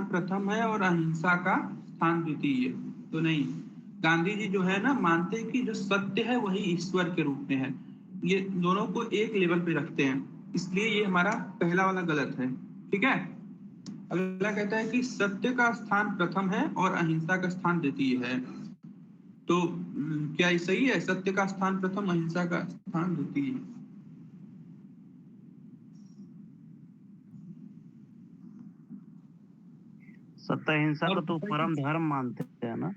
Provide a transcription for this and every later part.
प्रथम है और अहिंसा का स्थान द्वितीय। तो नहीं, गांधी जी जो है ना मानते हैं कि जो सत्य है वही ईश्वर के रूप में है। ये दोनों को एक लेवल पे रखते हैं, इसलिए ये हमारा पहला वाला गलत है। ठीक है, अगला कहता है कि सत्य का स्थान प्रथम है और अहिंसा का स्थान द्वितीय है। तो क्या ये सही है? सत्य का स्थान प्रथम, अहिंसा का स्थान द्वितीय। सत्य अहिंसा और को तो परम धर्म मानते हैं ना।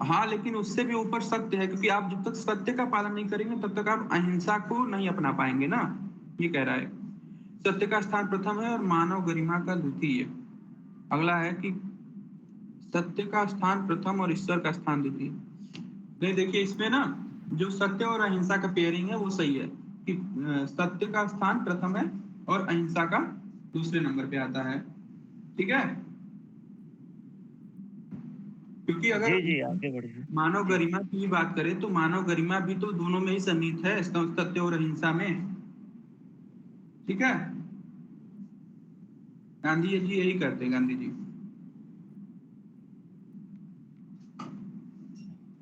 हाँ, लेकिन उससे भी ऊपर सत्य है, क्योंकि आप जब तक सत्य का पालन नहीं करेंगे तब तक आप अहिंसा को नहीं अपना पाएंगे ना। ये कह रहा है सत्य का स्थान प्रथम है और मानव गरिमा का द्वितीय। अगला है कि सत्य का स्थान प्रथम और ईश्वर का स्थान द्वितीय। नहीं, देखिए इसमें ना जो सत्य और अहिंसा का पेयरिंग है वो सही है कि सत्य का स्थान प्रथम है और अहिंसा का दूसरे नंबर पे आता है। ठीक है, क्योंकि अगर जी जी, आगे बढ़िए। मानव गरिमा की बात करें तो मानव गरिमा भी तो दोनों में ही सन्निहित है, सत्य और अहिंसा में। ठीक है, गांधी जी यही करते हैं, गांधी जी।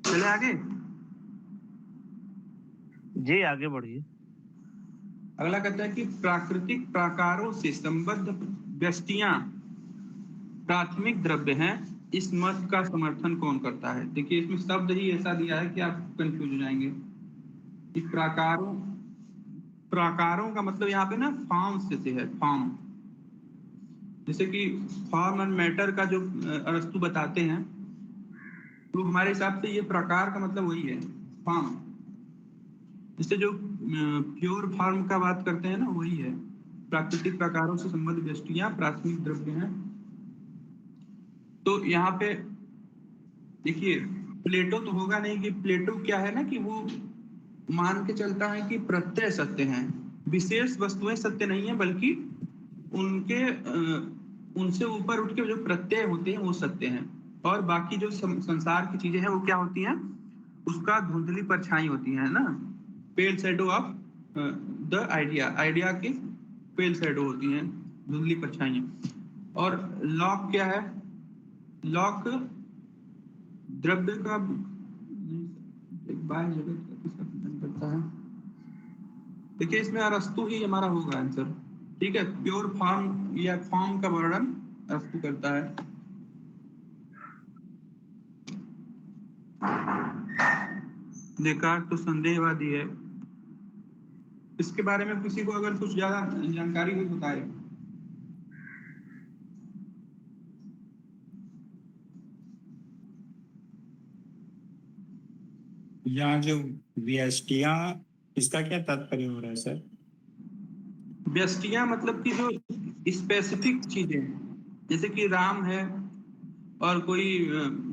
चले आगे। जी आगे बढ़िए। अगला कहता है कि प्राकृतिक प्राकारों से संबद्ध व्यष्टियां प्राथमिक द्रव्य हैं, इस मत का समर्थन कौन करता है? देखिए इसमें शब्द ही ऐसा दिया है कि आप कंफ्यूज हो जाएंगे कि प्राकारों, प्राकारों का मतलब यहाँ पे ना फॉर्म से है, फॉर्म। जैसे कि फॉर्म एंड मैटर का जो अरस्तु बताते हैं, तो हमारे हिसाब से ये प्रकार का मतलब वही है, फॉर्म। इससे जो प्योर फॉर्म का बात करते हैं ना वही है। प्राकृतिक प्रकारों से संबद्ध व्यष्टियां प्राथमिक द्रव्य हैं। तो यहाँ पे देखिए प्लेटो तो होगा नहीं, कि प्लेटो क्या है ना कि वो मान के चलता है कि प्रत्यय सत्य हैं, विशेष वस्तुएं सत्य नहीं है, बल्कि उनके उनसे ऊपर उठ के जो प्रत्यय होते हैं वो सत्य हैं, और बाकी जो संसार की चीजें हैं वो क्या होती हैं, उसका धुंधली परछाई होती है ना, pale shadow of the idea, idea की पेल शैडो होती हैं, धुंधली परछाइयां। और लॉक क्या है? लॉक द्रव्य का एक बाह्य जगत का किसका खंडन करता है? देखिए इसमें अरस्तु ही हमारा होगा आंसर। ठीक है, प्योर फॉर्म या फॉर्म का वर्णन अरस्तु करता है। देकार्त तो संदेहवादी है। इसके बारे में किसी को अगर कुछ ज्यादा जानकारी हो बताए। यहाँ जो व्यष्टियां, इसका क्या तात्पर्य हो रहा है सर? व्यष्टियां मतलब कि जो स्पेसिफिक चीजें, जैसे कि राम है और कोई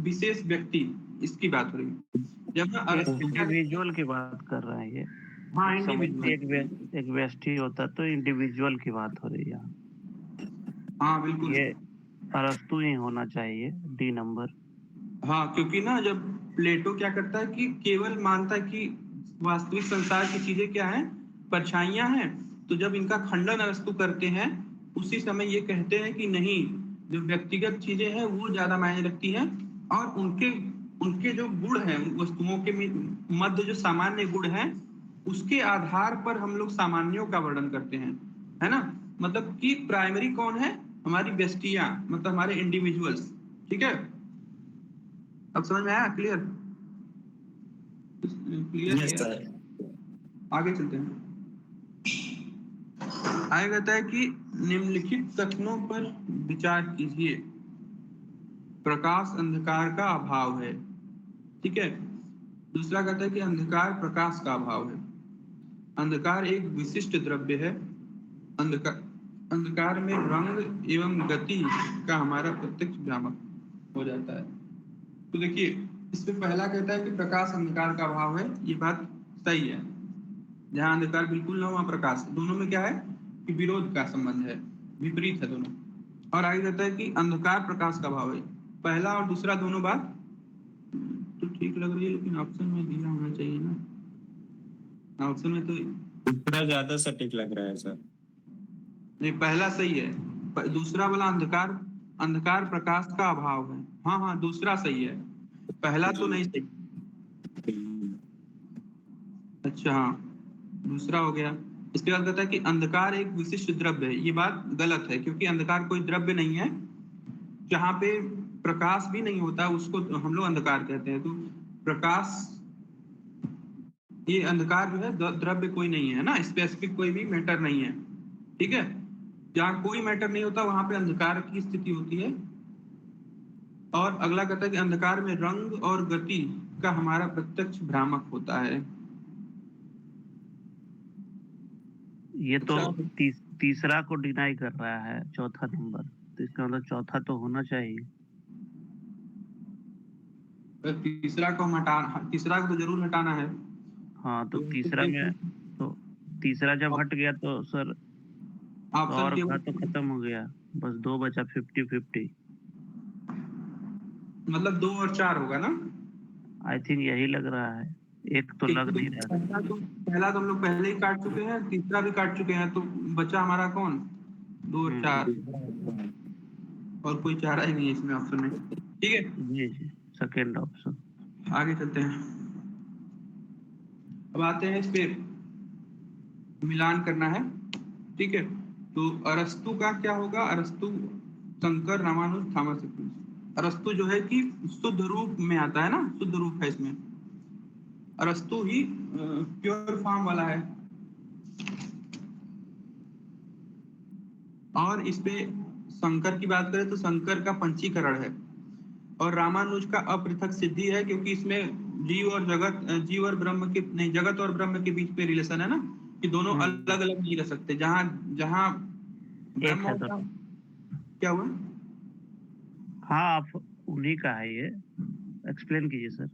विशेष व्यक्ति, इसकी बात हो रही है। जब अरस्तु क्या, इंडिविजुअल की बात कर रहे हैं ये। हाँ एक समय इंडिविजुअल, एक व्यष्टि होता तो इंडिविजुअल की बात हो रही है। हाँ बिल्कुल। ये अरस्तु ही होना चाहिए, डी नंबर। हाँ, क्योंकि ना जब प्लेटो क्या करता है कि केवल मानता है कि वास्तविक संसार की चीजें क्या हैं, परछाइयां हैं। तो जब इनका खंडन अरस्तु करते हैं उसी समय ये कहते हैं कि नहीं, जो व्यक्तिगत चीजें हैं वो ज्यादा मायने रखती हैं, और उनके उनके जो गुण हैं, वस्तुओं के मध्य जो सामान्य गुण हैं उसके आधार पर हम लोग सामान्यों का वर्णन करते हैं, है ना। मतलब कि प्राइमरी कौन है? हमारी व्यष्टियां, मतलब हमारे इंडिविजुअल्स। ठीक है, अब समझ में आया? क्लियर? क्लियर यस है? सर। आगे चलते हैं। आगे कहता है कि निम्नलिखित कथनों पर विचार कीजिए। प्रकाश अंधकार का अभाव है। ठीक है, दूसरा कहता है कि अंधकार प्रकाश का अभाव है। अंधकार एक विशिष्ट द्रव्य है। अंधकार अंधकार में रंग एवं गति का हमारा प्रत्यक्ष भ्रामक हो जाता है। तो देखिए इसमें पहला कहता है कि प्रकाश अंधकार का अभाव है, ये बात सही है। जहां अंधकार बिल्कुल ना, वहां प्रकाश, दोनों में क्या है कि विरोध का संबंध है, विपरीत है दोनों। और आगे कहता है कि अंधकार प्रकाश का अभाव है। पहला और दूसरा दोनों बात तो ठीक लग रही है, लेकिन ऑप्शन में दिया होना चाहिए ना। ऑप्शन में तो दूसरा ज्यादा सटीक लग रहा है सर। नहीं, पहला सही है, दूसरा वाला अंधकार अंधकार प्रकाश का अभाव है। हाँ हाँ, दूसरा सही है, पहला तो नहीं सही। अच्छा हाँ, दूसरा हो गया। इसके बाद कहता है कि अंधकार एक विशिष्ट द्रव्य है। ये बात गलत है, क्योंकि अंधकार कोई द्रव्य नहीं है। जहाँ पे प्रकाश भी नहीं होता उसको हम लोग अंधकार कहते हैं। तो प्रकाश, ये अंधकार जो है द्रव्य कोई नहीं है ना, स्पेसिफिक कोई भी मैटर नहीं है। ठीक है, जहाँ कोई मैटर नहीं होता वहां पे अंधकार की स्थिति होती है। और अगला कहता है कि अंधकार में रंग और गति का हमारा प्रत्यक्ष भ्रामक होता है। ये तो अच्छा, तीसरा को डिनाई कर रहा है, चौथा नंबर। तो इसका मतलब चौथा तो होना चाहिए। तीसरा को हम तीसरा को तो जरूर हटाना है। हाँ, तो तो तीसरा में, तो तीसरा जब हट गया तो सर तो ऑप्शन और का तो केवल, खत्म हो गया, बस 2 बचा, 50-50। मतलब 2 और 4 होगा ना। आई थिंक यही लग रहा है, एक तो लग क्योंकि नहीं रहा। पहला तो हम लोग पहले ही काट चुके हैं, तीसरा भी काट चुके हैं, तो बचा हमारा कौन, 2 और 4, और कोई चारा ही नहीं है इसमें ऑप्शन में। ठीक है, जी जी, सेकेंड ऑप्शन। आगे चलते हैं। अब आते हैं इस पे मिलान करना है। ठीक है, तो अरस्तु का क्या होगा, अरस्तु, शंकर, रामानुज, थॉमस एक्विनास। अरस्तु जो है कि शुद्ध रूप में आता है ना, शुद्ध रूप है इसमें, अरस्तु ही प्योर फॉर्म वाला है। और इस पे शंकर की बात करें तो शंकर का पंचीकरण है। और रामानुज का अपृथक सिद्धि है, क्योंकि इसमें जीव और ब्रह्म के नहीं, जगत और ब्रह्म के बीच पे रिलेशन है ना, कि दोनों अलग अलग नहीं रह सकते। जहां जहां एक ब्रह्म है होता, सर। क्या हुआ, हाँ, आप उन्हीं का है ये, एक्सप्लेन कीजिए सर।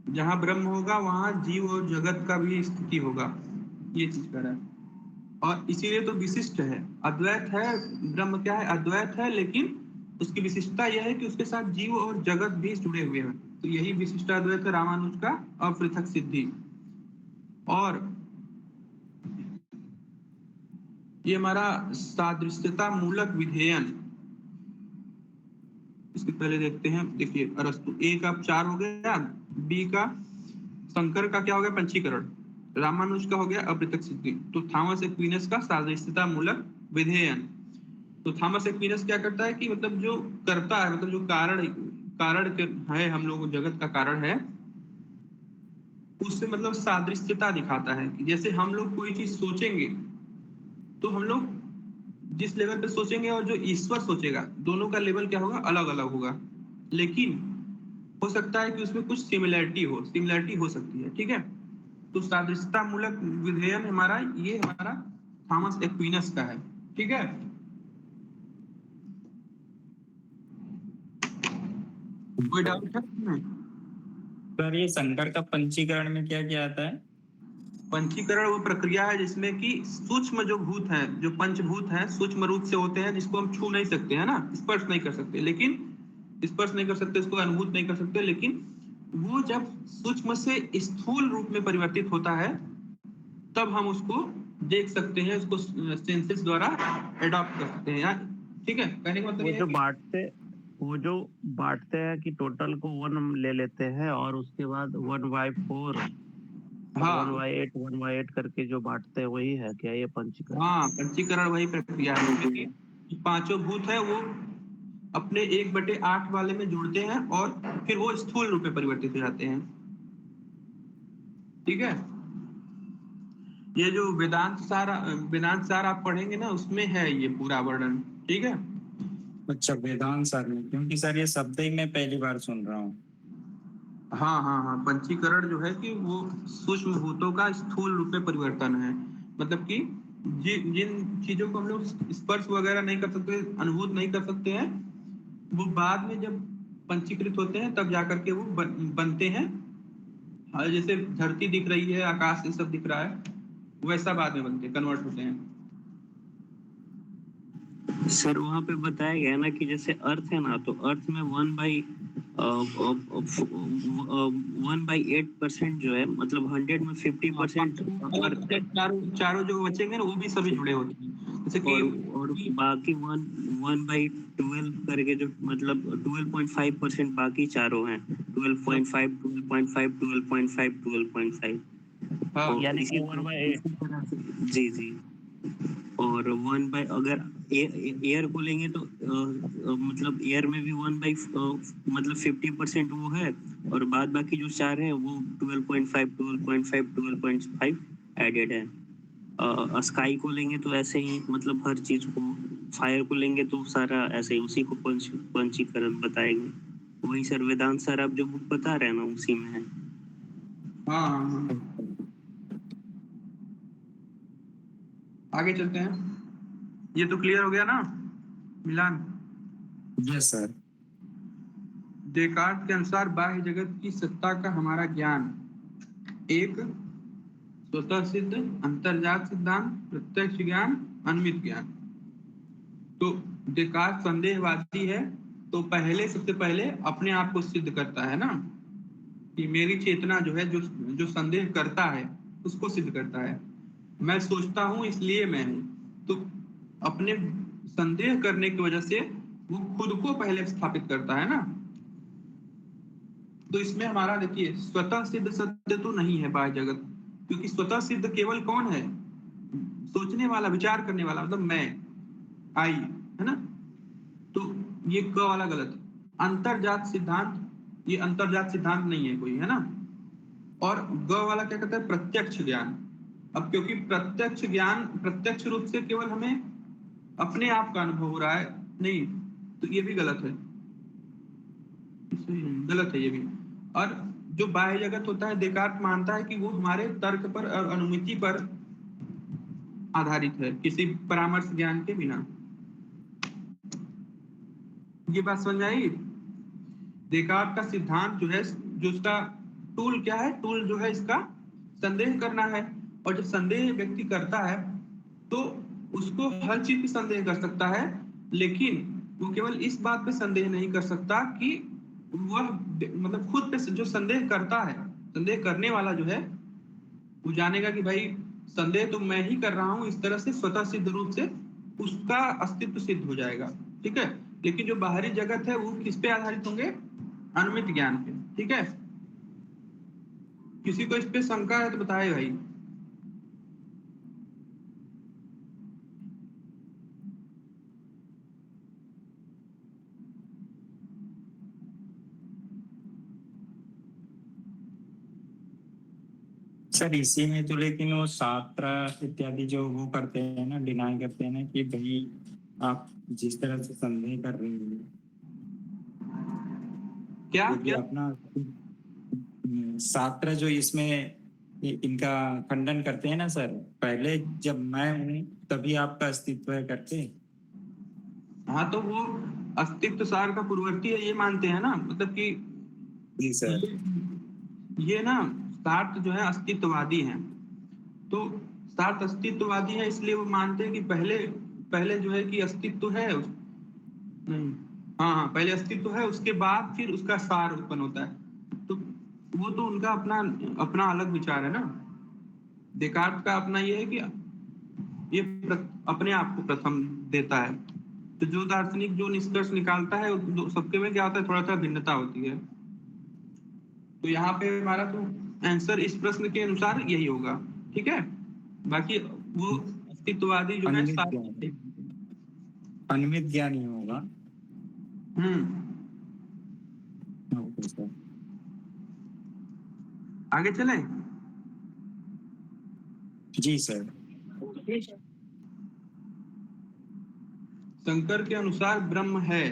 जहां ब्रह्म होगा वहां जीव और जगत का भी स्थिति होगा, ये चीज कर रहा है। और इसीलिए तो विशिष्ट है, अद्वैत है, ब्रह्म क्या है, अद्वैत है, लेकिन उसकी विशिष्टता यह है कि उसके साथ जीव और जगत भी जुड़े हुए हैं। तो यही विशिष्ट अद्वैत है रामानुज का अपृथक सिद्धि। और ये हमारा सादृश्यता मूलक विधेयन, इसके पहले देखते हैं। देखिए, अरस्तु ए का 4 हो गया, बी का, शंकर का क्या हो गया, पंचीकरण, रामानुज का हो गया अपृथक सिद्धि, तो थॉमस एक्विनस का सादृश्यता मूलक विधेयन। तो थॉमस एक्विनस क्या करता है कि मतलब जो करता है, मतलब जो कारण कारण है, हम लोग जगत का कारण है, उससे मतलब सादृश्यता दिखाता है। कि जैसे हम लोग कोई चीज सोचेंगे तो हम लोग जिस लेवल पे सोचेंगे और जो ईश्वर सोचेगा, दोनों का लेवल क्या होगा, अलग अलग होगा। लेकिन हो सकता है कि उसमें कुछ सिमिलरिटी हो सकती है। ठीक है, तो सादृश्यता मूलक विधेयन हमारा, ये हमारा थॉमस एक्विनस का है। ठीक है, कोई डाउट है इसमें? सर ये शंकर का पंचीकरण में क्या क्या आता है? पंचीकरण वो प्रक्रिया है जिसमें कि सूक्ष्म जो भूत हैं, जो पंचभूत हैं, सूक्ष्म रूप से होते हैं, जिसको हम छू नहीं सकते हैं ना, स्पर्श नहीं कर सकते, लेकिन स्पर्श नहीं कर सकते, उसको अनुभूत नहीं कर सकते, लेकिन वो जब सूक्ष्म से स्थूल रूप में परिवर्तित होता है, तब हम उसको देख सकते हैं, उसको सेंसेस द्वारा एडॉप्ट कर सकते हैं यार। ठीक है, कहने का मतलब वो ये है जो कि बांटते वो जो बांटते हैं कि टोटल को 1 ले लेते हैं, और उसके बाद 1/4 और हाँ 1/8 1/8 करके जो बांटते हैं, वही है क्या ये पंचीकरण? हाँ, पंचीकरण वही प्रक्रिया है जिसमें कि पांचों भूत है वो अपने 1/8 वाले में जुड़ते हैं, और फिर वो स्थूल रूप में परिवर्तित हो जाते हैं। ठीक है, ये जो वेदांत सार आप पढ़ेंगे ना, उसमें है ये पूरा वर्णन। ठीक है, अच्छा, वेदांत सर में, क्योंकि सर ये शब्द ही मैं पहली बार सुन रहा हूँ। हाँ हाँ हाँ, पंचीकरण जो है कि वो सूक्ष्म भूतों का स्थूल रूप में परिवर्तन है। मतलब कि जिन चीजों को हम लोग स्पर्श वगैरह नहीं कर सकते, अनुभूत नहीं कर सकते हैं, वो बाद में जब पंचीकृत होते हैं तब जाकर के वो बनते हैं। हाँ, जैसे धरती दिख रही है, आकाश ये सब दिख रहा है, वैसा बाद में बनते, कन्वर्ट होते हैं। सर वहाँ पे बताया गया ना कि जैसे अर्थ है ना, तो अर्थ में 1/8% जो है, मतलब 100 में 50% अर्थ है, चारों चारों जो बचेंगे ना, वो भी सभी जुड़े होते हैं, जैसे कि और बाकी 1/12 करके जो मतलब 12.5% बाकी चारों हैं, 12.5, 12.5, 12.5, 12.5। हाँ और यानी इसी कि 1/8। इसी तरह से जी जी। और 1 बाई अगर एयर को लेंगे तो मतलब एयर में भी 1 बाई मतलब 50% वो है, और बाद बाकी जो चार है वो 12.5, 12.5, 12.5 एडेड है। स्काई को लेंगे तो ऐसे ही मतलब हर चीज को, फायर को लेंगे तो सारा ऐसे ही उसी को पंचीकरण बताएंगे। वही सर वेदांत सर आप जो बुक बता रहे हैं ना उसी में है। हाँ हाँ हाँ। आगे चलते हैं। ये तो क्लियर हो गया ना मिलान? Yes sir. डेकार्ट के अनुसार बाह्य जगत की सत्ता का हमारा ज्ञान एक स्वतः सिद्ध, अंतर्जात सिद्धांत, प्रत्यक्ष ज्ञान, अनुमित ज्ञान। तो डेकार्ट संदेहवादी है, तो सबसे पहले अपने आप को सिद्ध करता है ना, कि मेरी चेतना जो है, जो संदेह करता है उसको सिद्ध करता है। मैं सोचता हूं इसलिए मैं हूं। तो अपने संदेह करने की वजह से वो खुद को पहले स्थापित करता है ना। तो इसमें हमारा देखिए स्वतः सिद्ध सत्य तो नहीं है बाह्य जगत, क्योंकि स्वतः सिद्ध केवल कौन है? सोचने वाला, विचार करने वाला, मतलब मैं, आई, है ना। तो ये क वाला गलत। अंतर्जात सिद्धांत, ये अंतर्जात सिद्धांत नहीं है कोई, है ना। और ग वाला क्या कहता है? प्रत्यक्ष ज्ञान। अब क्योंकि प्रत्यक्ष ज्ञान प्रत्यक्ष रूप से केवल हमें अपने आप का अनुभव हो रहा है, नहीं, तो ये भी गलत है, गलत है ये भी। और जो बाह्य जगत होता है, डेकार्ट मानता है कि वो हमारे तर्क पर और अनुमिति पर आधारित है, किसी परामर्श ज्ञान के बिना। ये बात समझ आई? डेकार्ट का सिद्धांत जो है, जो उसका टूल क्या है? टूल जो है इसका संदेह करना है। और जब संदेह व्यक्ति करता है तो उसको हर चीज की संदेह कर सकता है, लेकिन वो केवल इस बात पे संदेह नहीं कर सकता कि वह मतलब खुद पे जो संदेह करता है, संदेह करने वाला जो है, वो जानेगा कि भाई संदेह तो मैं ही कर रहा हूं। इस तरह से स्वतः सिद्ध रूप से उसका अस्तित्व सिद्ध हो जाएगा, ठीक है। लेकिन जो बाहरी जगत है वो किस पे आधारित होंगे? अनुमित ज्ञान पे, ठीक है। किसी को इस पे शंका है तो बताए भाई। सर इसी में तो लेकिन वो छात्र इत्यादि जो वो करते हैं ना, डिनाई करते हैं ना कि भाई आप जिस तरह से संदेह कर रहे हैं क्या ये भी क्या? अपना छात्र जो इसमें इनका खंडन करते हैं ना सर, पहले जब मैं हूँ तभी आपका अस्तित्व है करते। हाँ, तो वो अस्तित्व सार का पूर्ववर्ती है ये मानते हैं ना, मतलब कि जी सर। ये ना सार्थ जो है अस्तित्ववादी हैं। तो सार्थ अस्तित्ववादी है, इसलिए वो मानते हैं कि पहले पहले जो है कि अस्तित्व है नहीं, हाँ हाँ, पहले अस्तित्व है, उसके बाद फिर उसका सार उत्पन्न होता है। तो वो तो उनका अपना अपना अलग विचार है ना। डेकार्ट का अपना ये है कि ये अपने आप को प्रथम देता है। तो जो दार्शनिक जो निष्कर्ष निकालता है, सबके में क्या होता है? थोड़ा सा भिन्नता होती है। तो यहाँ पे हमारा तो आंसर इस प्रश्न के अनुसार यही होगा, ठीक है। बाकी वो अस्तित्ववादी जो है अनुमित ज्ञान, अनुमित ज्ञान ही होगा। Okay sir. आगे चले। जी सर। शंकर के अनुसार ब्रह्म है।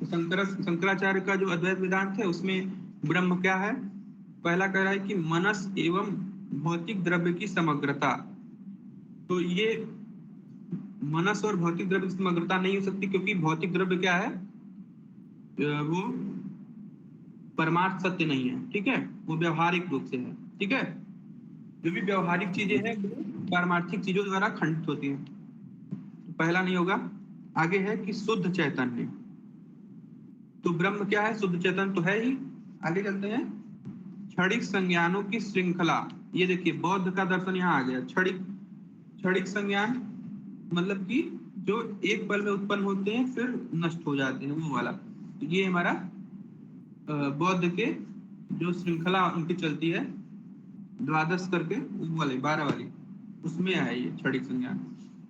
तो शंकराचार्य का जो अद्वैत वेदांत है उसमें ब्रह्म क्या है? पहला कह रहा है कि मनस एवं भौतिक द्रव्य की समग्रता। तो ये मनस और भौतिक द्रव्य की समग्रता नहीं हो सकती, क्योंकि भौतिक द्रव्य क्या है? वो परमार्थ सत्य नहीं है, ठीक है, वो व्यवहारिक रूप से है, ठीक है। जो भी व्यवहारिक चीजें हैं वो पारमार्थिक चीजों द्वारा खंडित होती हैं। तो पहला नहीं होगा। आगे है कि शुद्ध चैतन्य। तो ब्रह्म क्या है? शुद्ध चैतन्य तो है ही। आगे चलते हैं। क्षणिक संज्ञानों की श्रृंखला। ये देखिए बौद्ध का दर्शन यहाँ आ गया। क्षणिक क्षणिक संज्ञान मतलब कि जो एक पल में उत्पन्न होते हैं फिर नष्ट हो जाते हैं, वो वाला। तो ये हमारा बौद्ध के जो श्रृंखला उनकी चलती है द्वादश करके, वो वाले 12 वाली, उसमें है ये क्षणिक संज्ञान।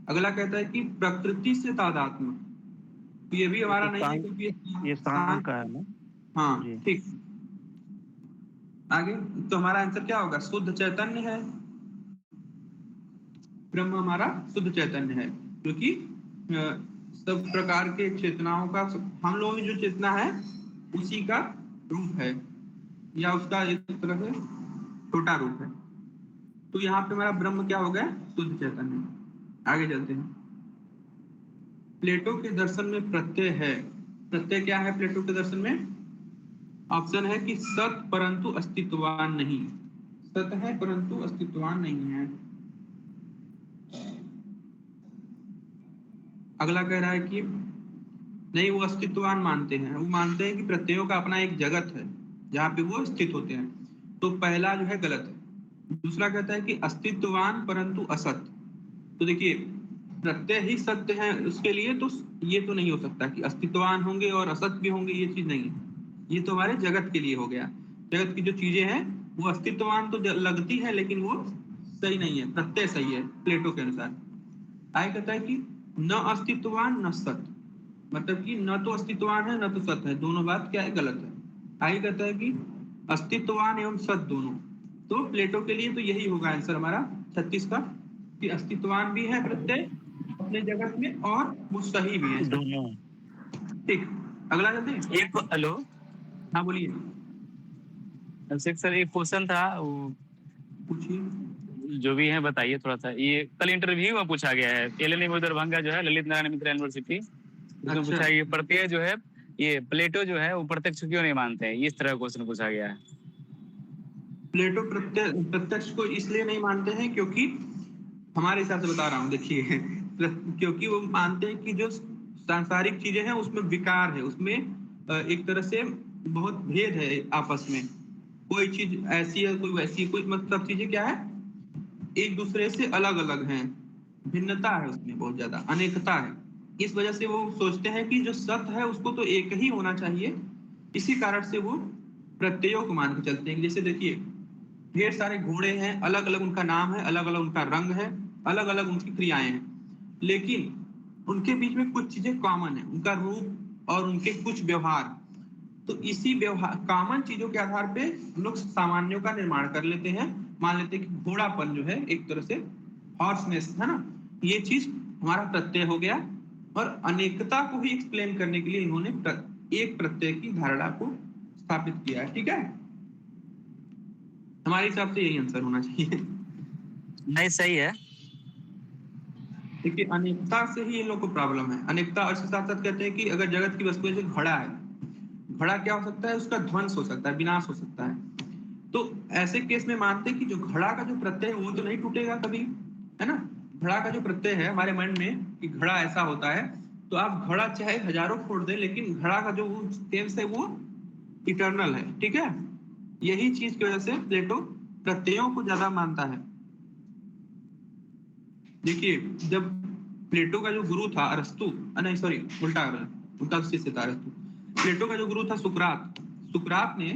अगला कहता है कि प्रकृति से तादात्म्य, तो ये भी हमारा नहीं है क्योंकि ये सांग का है ना? हाँ जी। ठीक। आगे तो हमारा आंसर क्या होगा? शुद्ध चैतन्य है। ब्रह्म हमारा शुद्ध चैतन्य है, क्योंकि सब प्रकार के चेतनाओं का, हम लोगों की जो चेतना है उसी का रूप है, या उसका एक तरह से छोटा रूप है। तो यहाँ पे हमारा ब्रह्म क्या हो गया? शुद्ध चैतन्य। आगे चलते हैं। प्लेटो के दर्शन में प्रत्यय है। प्रत्यय क्या है प्लेटो के दर्शन में? ऑप्शन है कि सत परंतु अस्तित्ववान नहीं। सत है परंतु अस्तित्ववान नहीं है। अगला कह रहा है कि नहीं, वो अस्तित्ववान मानते हैं। वो मानते हैं कि प्रत्ययों का अपना एक जगत है जहाँ पे वो स्थित होते हैं। तो पहला जो है गलत है। दूसरा कहता है कि अस्तित्ववान परंतु असत। तो देखिए, प्रत्यय ही सत्य है उसके लिए, तो ये तो नहीं हो सकता कि अस्तित्ववान होंगे और असत भी होंगे, ये चीज नहीं है। ये तो हमारे जगत के लिए हो गया। जगत की जो चीजें हैं वो अस्तित्ववान तो लगती है, लेकिन वो सही नहीं है। प्रत्यय सही है प्लेटो के अनुसार। आगे कहता है कि न अस्तित्ववान न सत, मतलब कि न तो अस्तित्ववान है न तो सत है, दोनों बात क्या है? गलत है। आगे कहता है कि अस्तित्ववान एवं सत दोनों। तो प्लेटो के लिए तो यही होगा आंसर हमारा 36 का, कि अस्तित्ववान भी है प्रत्यय अपने जगत में और वो सही भी है। दोनों। ठीक, अगला चलते हैं। एक हेलो हाँ बोलिए, अभिषेक सर, एक क्वेश्चन था वो पूछिए। जो भी है बताइए थोड़ा सा। ये कल इंटरव्यू में पूछा गया है, एलएनएम दरभंगा जो है, ललित नारायण मित्र यूनिवर्सिटी, उसमें अच्छा। पूछा ये प्रत्यय जो है, ये प्लेटो जो है वो प्रत्यक्ष क्यों नहीं मानते हैं? इस तरह का क्वेश्चन पूछा गया है। प्लेटो प्रत्यक्ष को इसलिए नहीं मानते हैं क्योंकि, हमारे हिसाब से बता रहा हूँ, देखिए क्योंकि वो मानते हैं कि जो सांसारिक चीजें हैं उसमें विकार है, उसमें एक तरह से बहुत भेद है आपस में। कोई चीज ऐसी है, कोई वैसी, कोई मतलब चीजें क्या है, एक दूसरे से अलग अलग हैं, भिन्नता है उसमें, बहुत ज्यादा अनेकता है। इस वजह से वो सोचते हैं कि जो सत्य है उसको तो एक ही होना चाहिए। इसी कारण से वो प्रत्ययों को मान के चलते हैं। जैसे देखिए, ढेर सारे घोड़े हैं, अलग अलग उनका नाम है, अलग अलग उनका रंग है, अलग अलग उनकी क्रियाएं हैं, लेकिन उनके बीच में कुछ चीजें कॉमन है, उनका रूप और उनके कुछ व्यवहार। तो इसी व्यवहार, कॉमन चीजों के आधार पे हम लोग सामान्यों का निर्माण कर लेते हैं। मान लेते हैं कि घोड़ापन जो है एक तरह से हॉर्सनेस है ना, ये चीज हमारा प्रत्यय हो गया। और अनेकता को ही एक्सप्लेन करने के लिए इन्होंने एक प्रत्यय की धारणा को स्थापित किया है। ठीक है, हमारे हिसाब से यही आंसर होना चाहिए। नहीं, सही है। देखिए, अनेकता से ही इन लोग को प्रॉब्लम है। अनेकता, और इसके साथ साथ कहते हैं कि अगर जगत की वस्तु जैसे घड़ा है, घड़ा क्या हो सकता है? उसका ध्वंस हो सकता है, विनाश हो सकता है। तो ऐसे केस में मानते हैं कि जो घड़ा का जो प्रत्यय है वो तो नहीं टूटेगा कभी, है ना। घड़ा का जो प्रत्यय है हमारे मन में कि घड़ा ऐसा होता है, तो आप घड़ा चाहे हजारों फोड़ दें, लेकिन घड़ा का जो वो टेंस है वो इटर्नल है। ठीक है, यही चीज की वजह से प्लेटो प्रत्ययों को ज्यादा मानता है। देखिए, जब प्लेटो का जो गुरु था अरस्तु, नहीं सॉरी, उल्टा शिष्य था अरस्तु। प्लेटो का जो गुरु था सुकरात, सुकरात ने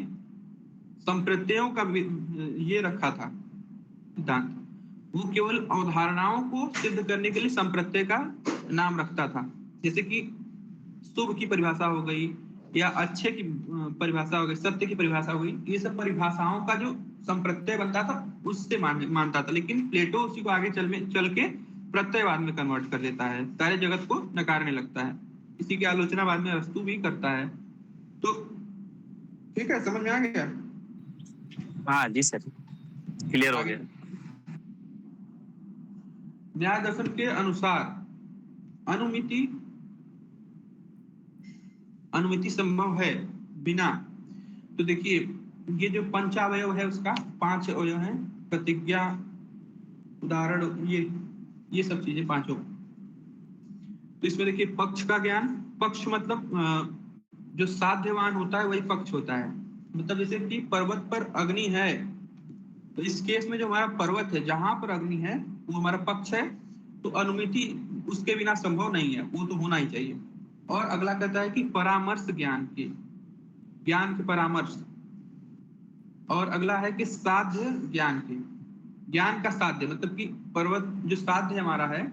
संप्रत्ययों का ये रखा था सिद्धांत। वो केवल अवधारणाओं को सिद्ध करने के लिए संप्रत्यय का नाम रखता था। जैसे कि शुभ की परिभाषा हो गई, या अच्छे की परिभाषा हो गई, सत्य की परिभाषा हो गई, ये सब परिभाषाओं का जो संप्रत्यय बनता था उससे मानता था। लेकिन प्लेटो उसी को आगे चल के प्रत्ययवाद में कन्वर्ट कर देता है, सारे जगत को नकारने लगता है। इसी की आलोचना बाद में अरस्तु भी करता है। तो ठीक है, समझ में आ गया? हाँ जी सर, क्लियर हो गया। न्याय दर्शन के अनुसार अनुमिति संभव है बिना। तो देखिए, ये जो पंचावयव है उसका 5 अवयव है, प्रतिज्ञा, उदाहरण, ये सब चीजें पांचों। तो इसमें देखिए, पक्ष का ज्ञान, पक्ष मतलब जो साध्यवान होता है वही पक्ष होता है। मतलब जैसे कि पर्वत पर अग्नि है, तो इस केस में जो हमारा पर्वत है जहां पर अग्नि है वो हमारा पक्ष है। तो अनुमिति उसके बिना संभव नहीं है, वो तो होना ही चाहिए। और अगला कहता है कि परामर्श ज्ञान के परामर्श। और अगला है कि साध्य ज्ञान का साध्य, मतलब कि पर्वत जो साध्य हमारा है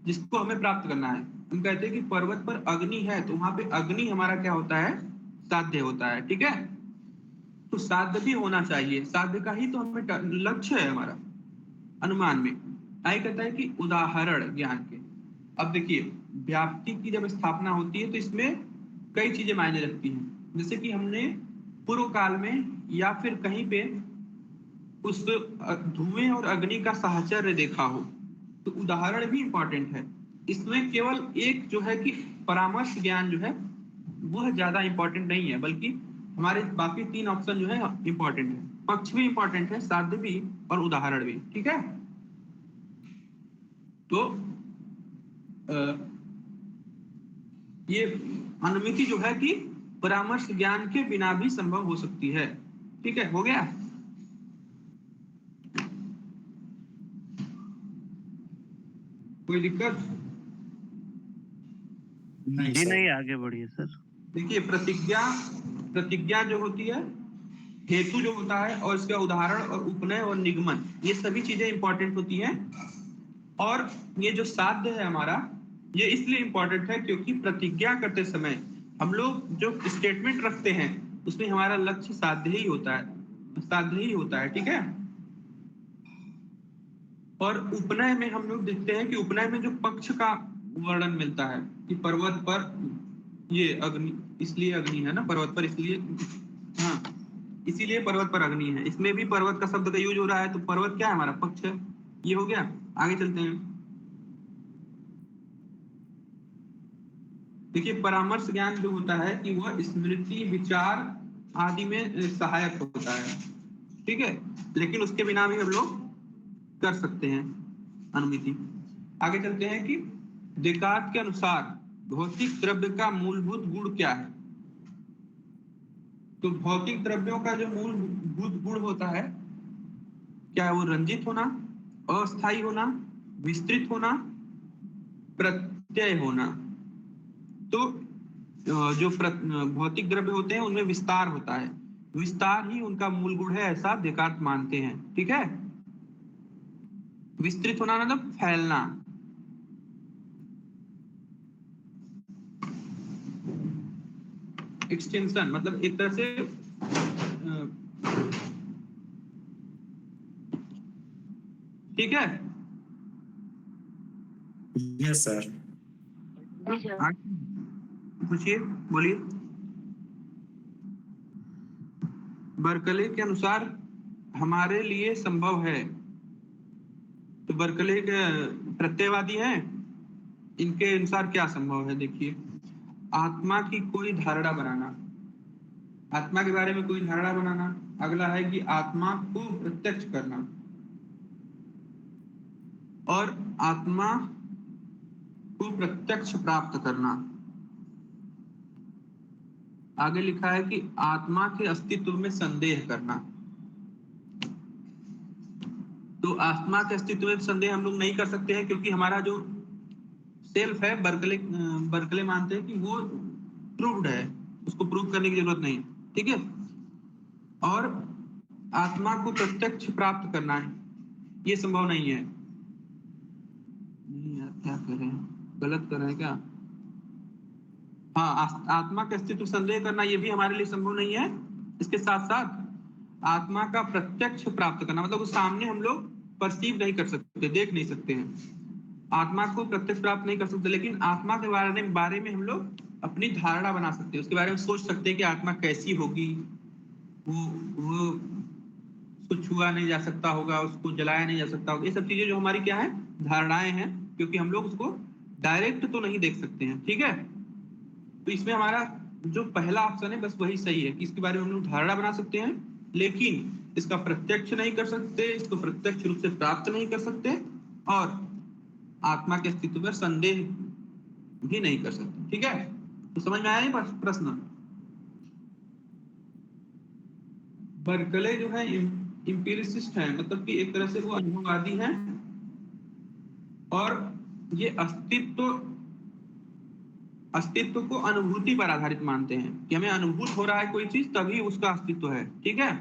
जिसको हमें प्राप्त करना है। हम कहते हैं कि पर्वत पर अग्नि है तो वहां पे अग्नि हमारा क्या होता है, साध्य होता है। ठीक है, तो साध्य भी होना चाहिए, साध्य का ही तो हमें लक्ष्य है हमारा अनुमान में। आगे कहता है कि उदाहरण ज्ञान के। अब देखिए, व्याप्ति की जब स्थापना होती है तो इसमें कई चीजें मायने रखती हैं। जैसे कि हमने पूर्व काल में या फिर कहीं पे उस धुएं और अग्नि का साहचर्य देखा हो तो उदाहरण भी इंपॉर्टेंट है। इसमें केवल एक जो है कि परामर्श ज्ञान जो है वह ज्यादा इंपॉर्टेंट नहीं है, बल्कि हमारे बाकी 3 ऑप्शन जो है इंपॉर्टेंट है। पक्ष भी इंपॉर्टेंट है, साध्य भी और उदाहरण भी। ठीक है, तो ये अनुमिति जो है कि परामर्श ज्ञान के बिना भी संभव हो सकती है। ठीक है, हो गया। कोई दिक्कत? नहीं जी सर। नहीं, आगे बढ़िए सर। देखिए, प्रतिज्ञा जो होती है, हेतु जो होता है, और इसका उदाहरण और उपनय और निगमन, ये सभी चीजें इंपॉर्टेंट होती हैं। और ये जो साध्य है हमारा, ये इसलिए इंपॉर्टेंट है क्योंकि प्रतिज्ञा करते समय हम लोग जो स्टेटमेंट रखते हैं उसमें हमारा लक्ष्य साध्य ही होता है। ठीक है, और उपनय में हम लोग देखते हैं कि उपनय में जो पक्ष का वर्णन मिलता है कि पर्वत पर ये अग्नि, इसलिए अग्नि है ना पर्वत पर, इसलिए हाँ इसीलिए पर्वत पर अग्नि है। इसमें भी पर्वत का शब्द का यूज हो रहा है, तो पर्वत क्या है, हमारा पक्ष है। ये हो गया। आगे चलते हैं। देखिए, परामर्श ज्ञान जो होता है कि वह स्मृति, विचार आदि में सहायक होता है। ठीक है, लेकिन उसके बिना भी हम लोग कर सकते हैं अनुमिति। आगे चलते हैं कि डेकार्ट के अनुसार भौतिक द्रव्य का मूलभूत गुण क्या है। तो भौतिक द्रव्यों का जो मूलभूत गुण होता है, क्या है वो? रंजित होना, अस्थायी होना, विस्तृत होना, प्रत्यय होना। तो जो भौतिक द्रव्य होते हैं उनमें विस्तार होता है, विस्तार ही उनका मूल गुण है, ऐसा डेकार्ट मानते हैं। ठीक है, विस्तृत होना मतलब फैलना। एक्सटेंशन मतलब एक तरह से ठीक है। Yes sir. पूछिए, बोलिए। बर्कले के अनुसार हमारे लिए संभव है। तो बर्कले के प्रत्ययवादी हैं, इनके अनुसार क्या संभव है? देखिए, आत्मा की कोई धारणा बनाना, आत्मा के बारे में कोई धारणा बनाना। अगला है कि आत्मा को प्रत्यक्ष करना, और आत्मा को प्रत्यक्ष प्राप्त करना। आगे लिखा है कि आत्मा के अस्तित्व में संदेह करना। तो आत्मा के अस्तित्व में संदेह हम लोग नहीं कर सकते हैं, क्योंकि हमारा जो सेल्फ है, बर्कले मानते हैं कि वो प्रूव्ड है, उसको प्रूव करने की जरूरत नहीं। ठीक है, और आत्मा को प्रत्यक्ष प्राप्त करना है, ये संभव नहीं है। नहीं यार, क्या कर रहे हैं, गलत कर रहे हैं क्या? हाँ, आत्मा के अस्तित्व संदेह करना ये भी हमारे लिए संभव नहीं है। इसके साथ साथ आत्मा का प्रत्यक्ष प्राप्त करना, मतलब उस सामने हम लोग परसीव नहीं कर सकते, देख नहीं सकते हैं। आत्मा को प्रत्यक्ष प्राप्त नहीं कर सकते, लेकिन आत्मा के बारे में हम लोग अपनी धारणा बना सकते हैं, उसके बारे में सोच सकते हैं कि आत्मा कैसी होगी। वो उसको छुआ नहीं जा सकता होगा, उसको जलाया नहीं जा सकता होगा। ये सब चीजें जो हमारी क्या है, धारणाएं हैं, क्योंकि हम लोग उसको डायरेक्ट तो नहीं देख सकते हैं। ठीक है, तो इसमें हमारा जो पहला ऑप्शन है बस वही सही है कि इसके बारे में हम लोग धारणा बना सकते हैं, लेकिन इसका प्रत्यक्ष नहीं कर सकते, इसको प्रत्यक्ष रूप से प्राप्त नहीं कर सकते, और आत्मा के अस्तित्व पर संदेह भी नहीं कर सकते। ठीक है, तो समझ में आया प्रश्न? बर्कले जो है इम्पीरिसिस्ट है, मतलब कि एक तरह से वो अनुभववादी है, और ये अस्तित्व को अनुभूति पर आधारित मानते हैं कि हमें अनुभूत हो रहा है कोई चीज तभी उसका अस्तित्व है। ठीक है,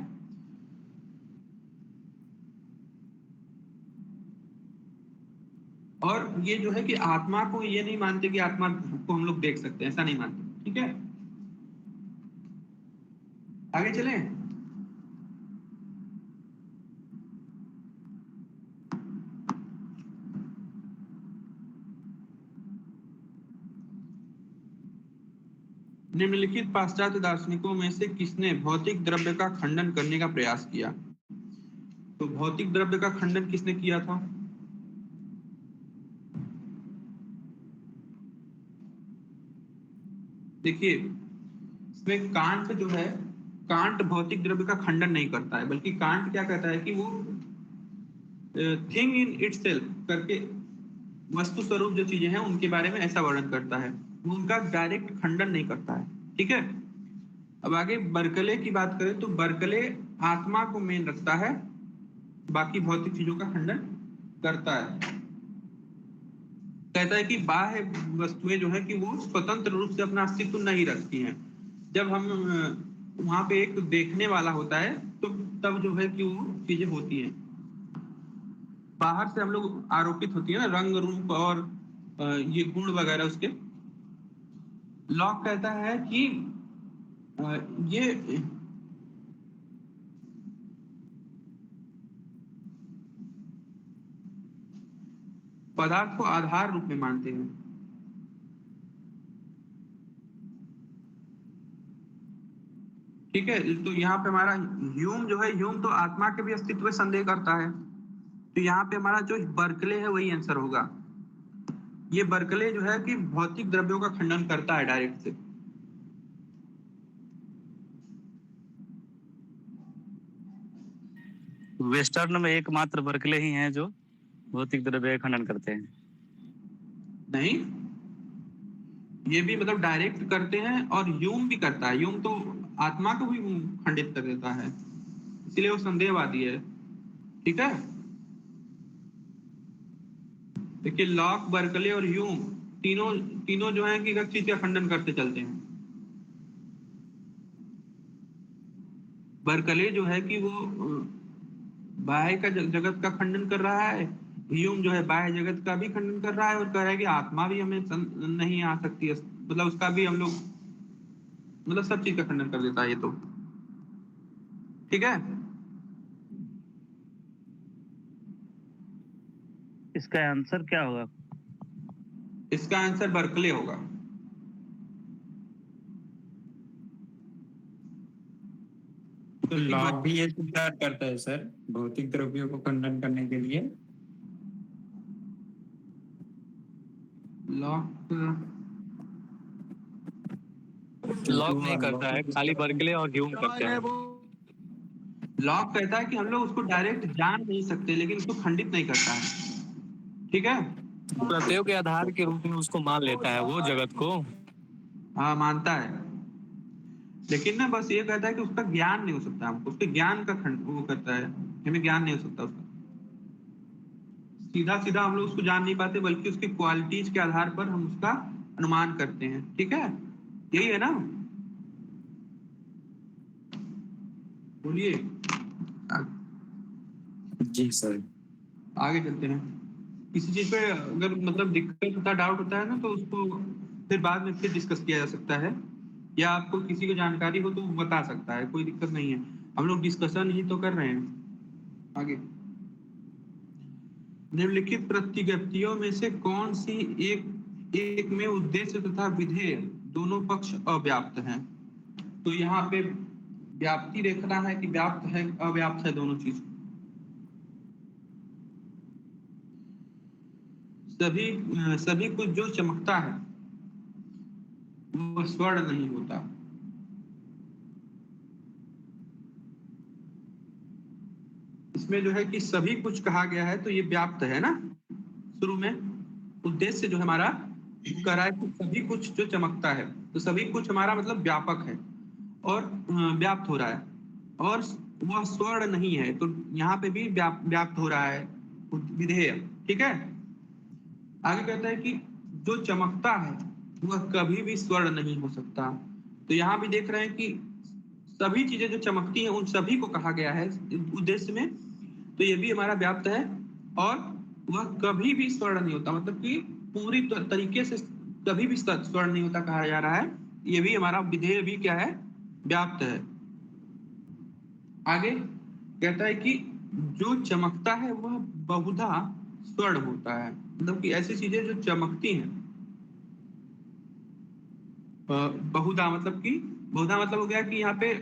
और ये जो है कि आत्मा को ये नहीं मानते कि आत्मा को हम लोग देख सकते हैं, ऐसा नहीं मानते। ठीक है, आगे चलें। निम्नलिखित पाश्चात्य दार्शनिकों में से किसने भौतिक द्रव्य का खंडन करने का प्रयास किया? तो भौतिक द्रव्य का खंडन किसने किया था? देखिए, इसमें कांट जो है, कांट भौतिक द्रव्य का खंडन नहीं करता है, बल्कि कांट क्या कहता है कि वो थिंग इन इटसेल्फ करके वस्तु स्वरूप जो चीजें हैं उनके बारे में ऐसा वर्णन करता है, वो उनका डायरेक्ट खंडन नहीं करता है। ठीक है, अब आगे बर्कले की बात करें तो बर्कले आत्मा को मेन रखता है, बाकी भौतिक चीजों का खंडन करता है। कहता है कि बाह्य वस्तुएं जो है कि वो स्वतंत्र रूप से अपना अस्तित्व नहीं रखती हैं। जब हम वहां पे एक देखने वाला होता है तो तब जो है कि वो चीजें होती हैं, बाहर से हम लोग आरोपित होती है ना, रंग रूप और ये गुण वगैरह उसके। लॉक कहता है कि ये पदार्थ को आधार रूप में मानते हैं। ठीक है, तो यहाँ पे हमारा ह्यूम जो है, ह्यूम तो आत्मा के भी अस्तित्व में संदेह करता है, तो यहाँ पे हमारा जो बर्कले है वही आंसर होगा। ये बर्कले जो है कि भौतिक द्रव्यों का खंडन करता है डायरेक्ट से। वेस्टर्न में एकमात्र बर्कले ही हैं जो भौतिक द्रव्य का खंडन करते हैं। नहीं, ये भी मतलब डायरेक्ट करते हैं, और ह्यूम भी करता है। ह्यूम तो आत्मा को भी खंडित कर देता है, इसलिए वो संदेहवादी है। ठीक है, देखिए लॉक, बर्कले और ह्यूम तीनों जो है कि एक चीज का खंडन करते चलते हैं। बर्कले जो है कि वो बाह्य का जगत का खंडन कर रहा है, ह्यूम जो है बाह्य जगत का भी खंडन कर रहा है और कह रहा है कि आत्मा भी हमें नहीं आ सकती है, मतलब उसका भी हम लोग मतलब सब चीज का खंडन कर देता है ये तो। ठीक है, इसका आंसर क्या होगा? इसका आंसर बर्कले होगा। तो लॉक भी ये स्वीकार करता है सर भौतिक द्रव्यों को खंडन करने के लिए। लॉक नहीं करता है, खाली बर्कले और ह्यूम करते हैं। लॉक कहता है कि हम लोग उसको डायरेक्ट जान नहीं सकते, लेकिन उसको खंडित नहीं करता है। ठीक है, प्रत्ययों के आधार के रूप में उसको मान लेता है वो जगत को। हाँ मानता है, लेकिन ना बस ये कहता है कि उसका ज्ञान नहीं हो सकता, हमको उसके ज्ञान का वो करता है, हमें ज्ञान नहीं हो सकता उसका। सीधा सीधा हम लोग उसको जान नहीं पाते, बल्कि उसकी क्वालिटीज के आधार पर हम उसका अनुमान करते हैं। ठीक है, यही है ना, बोलिए। जी सर। आगे चलते हैं। किसी चीज पे अगर मतलब दिक्कत होता, डाउट होता है ना, तो उसको फिर बाद में फिर डिस्कस किया जा सकता है, या आपको किसी को जानकारी हो तो वो बता सकता है, कोई दिक्कत नहीं है। हम लोग डिस्कशन ही तो कर रहे हैं। आगे, निम्नलिखित प्रतिज्ञप्तियों में से कौन सी एक में उद्देश्य तथा विधेय दोनों पक्ष अव्याप्त हैं? तो यहाँ पे व्याप्ति देखना है कि व्याप्त है अव्याप्त है दोनों चीज। सभी कुछ जो चमकता है वो स्वर्ण नहीं होता। इसमें जो है कि सभी कुछ कहा गया है, तो ये व्याप्त है ना। शुरू में उद्देश्य जो हमारा कह रहा है कि सभी कुछ जो चमकता है, तो सभी कुछ हमारा मतलब व्यापक है और व्याप्त हो रहा है, और वह स्वर्ण नहीं है, तो यहाँ पे भी व्याप्त हो रहा है विधेय। ठीक है, आगे कहता है कि जो चमकता है वह कभी भी स्वर्ण नहीं हो सकता। तो यहाँ भी देख रहे हैं कि सभी चीजें जो चमकती हैं उन सभी को कहा गया है उद्देश्य में, तो ये भी हमारा व्याप्त है। और वह कभी भी स्वर्ण नहीं होता, मतलब कि पूरी तरीके से कभी भी स्वर्ण नहीं होता कहा जा रहा है। ये भी हमारा विधेय भी क्या है, व्याप्त है। आगे कहता है कि जो चमकता है वह बहुधा स्वर्ण होता है, मतलब कि ऐसी चीजें जो चमकती हैं। बहुधा मतलब हो गया कि यहाँ पे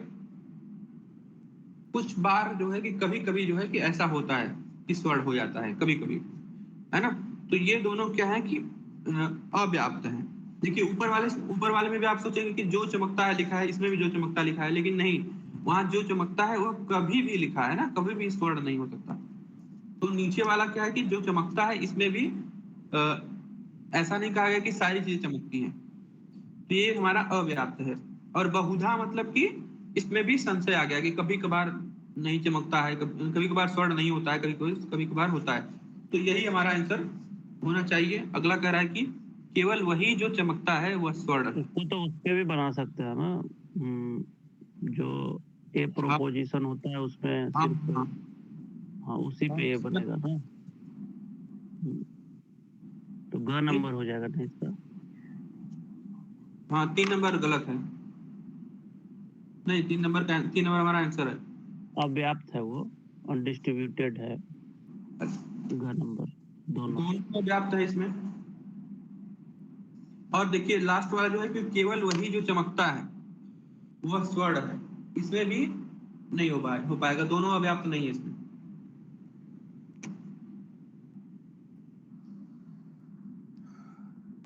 कुछ बार जो है कि कभी कभी जो है कि ऐसा होता है कि स्वर्ण हो जाता है कभी कभी, है ना। तो ये दोनों क्या है कि अव्याप्त है। देखिए ऊपर वाले में भी आप सोचेंगे कि जो चमकता है लिखा है, इसमें भी जो चमकता लिखा है, लेकिन नहीं, वहां जो चमकता है वह कभी भी लिखा है ना, कभी भी स्वर्ण नहीं हो सकता। तो नीचे वाला क्या है कि जो चमकता है, इसमें भी ऐसा नहीं कहा गया कि सारी चीजें चमकती हैं। तो ये हमारा अव्याप्त है। और बहुधा मतलब कि इसमें भी संशय आ गया कि कभी कभार नहीं चमकता है, कभी कभार स्वर्ण नहीं होता है, कभी कभार होता है। तो यही हमारा आंसर होना चाहिए। अगला कह रहा है कि केवल वही जो चमकता है वह स्वर्ण है। उसको तो उसके भी बना सकते हैं ना। जो ए हाँ प्रोपोजिशन होता है उसमें हाँ सिर्फ, हाँ हाँ उसी पे ये बनेगा ना। तो ग नंबर हो जाएगा ना इसका। हाँ, 3 नंबर गलत है। नहीं, 3 नंबर हमारा आंसर है। अव्याप्त है वो, अनडिस्ट्रीब्यूटेड है ग नंबर दोनों। कौन सा व्याप्त है इसमें? और देखिए लास्ट वाला जो है कि केवल वही जो चमकता है वह स्वर्ण है, इसमें भी नहीं हो पाएगा, दोनों अव्याप्त नहीं है इसमें।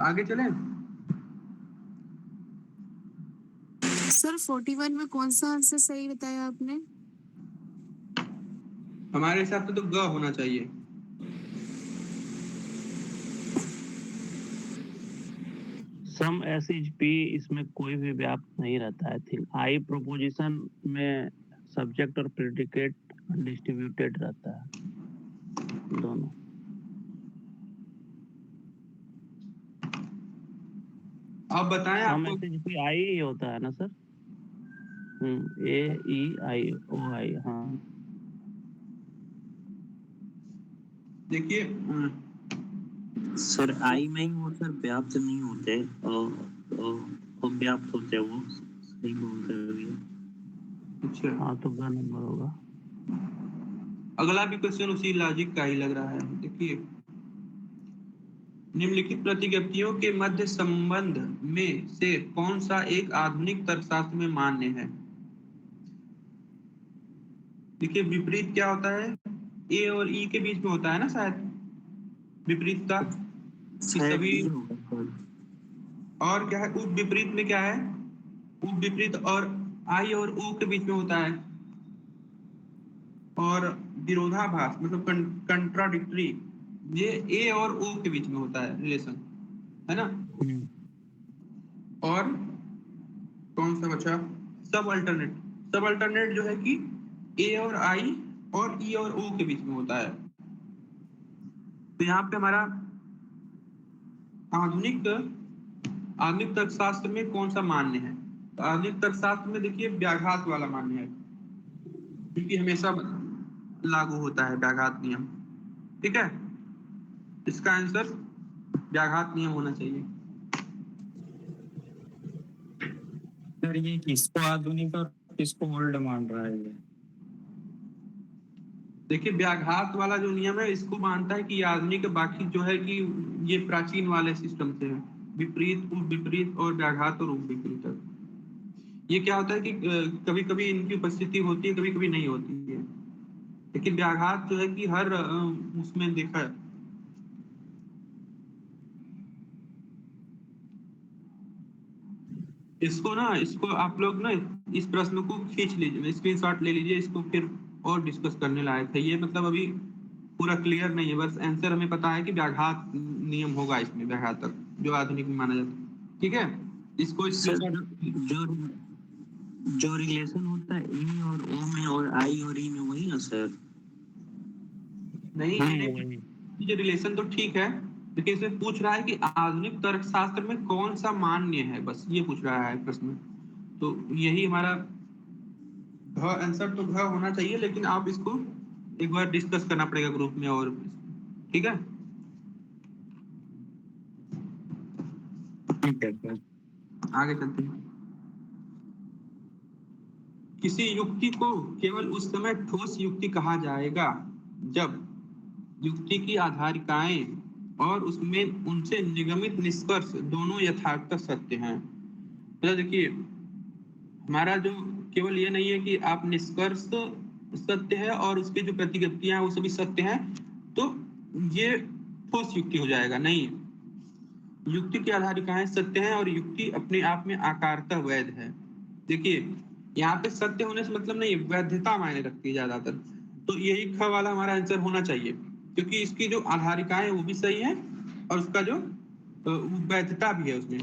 आगे चलें। सर 41 में कौन सा आंसर सही बताया आपने? हमारे हिसाब से तो ग होना चाहिए। सम एस इज पी, इसमें कोई भी व्याप्त नहीं रहता है। थिंक आई प्रोपोजिशन में सब्जेक्ट और प्रेडिकेट डिस्ट्रीब्यूटेड रहता है दोनों। अब बताएं सम आपको। एस इज पी आई ही होता है ना सर। ए ई आई ओ आई, हाँ। देखिए सर आई में ही वो सर व्याप्त नहीं होते, अव्याप्त होते हैं वो, सही बोल रहे हो ये। अच्छा, हाँ तो ग नंबर होगा। अगला भी क्वेश्चन उसी लॉजिक का ही लग रहा है। देखिए, निम्नलिखित प्रतिज्ञप्तियों के मध्य संबंध में से कौन सा एक आधुनिक तर्कशास्त्र में मान्य है? देखिए विपरीत क्या होता है, ए और ई के बीच में होता है ना शायद विपरीत का, कि शायद सभी। ये होगा सर। और क्या है, उप विपरीत में क्या है, उप विपरीत और आई और ओ के बीच में होता है। और विरोधाभास मतलब कंट्राडिक्टरी, ये ए और ओ के बीच में होता है रिलेशन, है ना। और कौन सा बचा, सब अल्टरनेट। सब अल्टरनेट जो है कि ए और आई और ई और ओ के बीच में होता है। तो यहाँ पे हमारा आधुनिक आधुनिक तर्कशास्त्र में कौन सा मान्य है? तो आधुनिक तर्कशास्त्र में देखिए व्याघात वाला मान्य है, क्योंकि हमेशा लागू होता है व्याघात नियम। ठीक है, इसका आंसर व्याघात नियम होना चाहिए। सर ये किसको आधुनिक और किसको ओल्ड मान रहा है ये? देखिए व्याघात वाला जो नियम है इसको मानता है कि आधुनिक, बाकी जो है कि ये प्राचीन वाले सिस्टम से है, विपरीत, उप विपरीत और व्याघात और उप विपरीत। ये क्या होता है कि कभी कभी इनकी उपस्थिति होती है, कभी कभी नहीं होती है, लेकिन व्याघात जो है कि हर उसमें देखा है। इसको आप लोग ना इस प्रश्न को खींच लीजिए, स्क्रीनशॉट ले लीजिए इसको, फिर और डिस्कस करने लायक है ये। मतलब अभी पूरा क्लियर नहीं है, बस आंसर हमें पता है कि व्याघात नियम होगा इसमें, व्याघातक जो आधुनिक में माना जाता है। ठीक है, इसको सर स्क्रीनशॉट। जो जो रिलेशन होता है ए और ओ में और आई और ई में, वही ना सर? नहीं, वही। ये रिलेशन तो ठीक है, देखिए इसमें पूछ रहा है कि आधुनिक तर्कशास्त्र में कौन सा मान्य है, बस ये पूछ रहा है प्रश्न। तो यही हमारा आंसर तो घ होना चाहिए, लेकिन आप इसको एक बार डिस्कस करना पड़ेगा ग्रुप में। और ठीक है, ठीक है सर। आगे चलते हैं। किसी युक्ति को केवल उस समय ठोस युक्ति कहा जाएगा जब युक्ति की आधारिकाएं और उसमें उनसे निगमित निष्कर्ष दोनों यथार्थतः सत्य हैं। तो देखिए हमारा जो केवल ये नहीं है कि आप निष्कर्ष सत्य है और उसके जो प्रतिगतियां हैं वो सभी सत्य हैं, तो ये ठोस युक्ति हो जाएगा, नहीं। युक्ति की आधारिकाएं सत्य हैं और युक्ति अपने आप में आकारतः वैध है। देखिए यहाँ पे सत्य होने से मतलब नहीं, वैधता मायने रखती है ज्यादातर। तो यही ख वाला हमारा आंसर होना चाहिए, क्योंकि इसकी जो आधारिकाएं वो भी सही है और उसका जो वैधता भी है उसमें।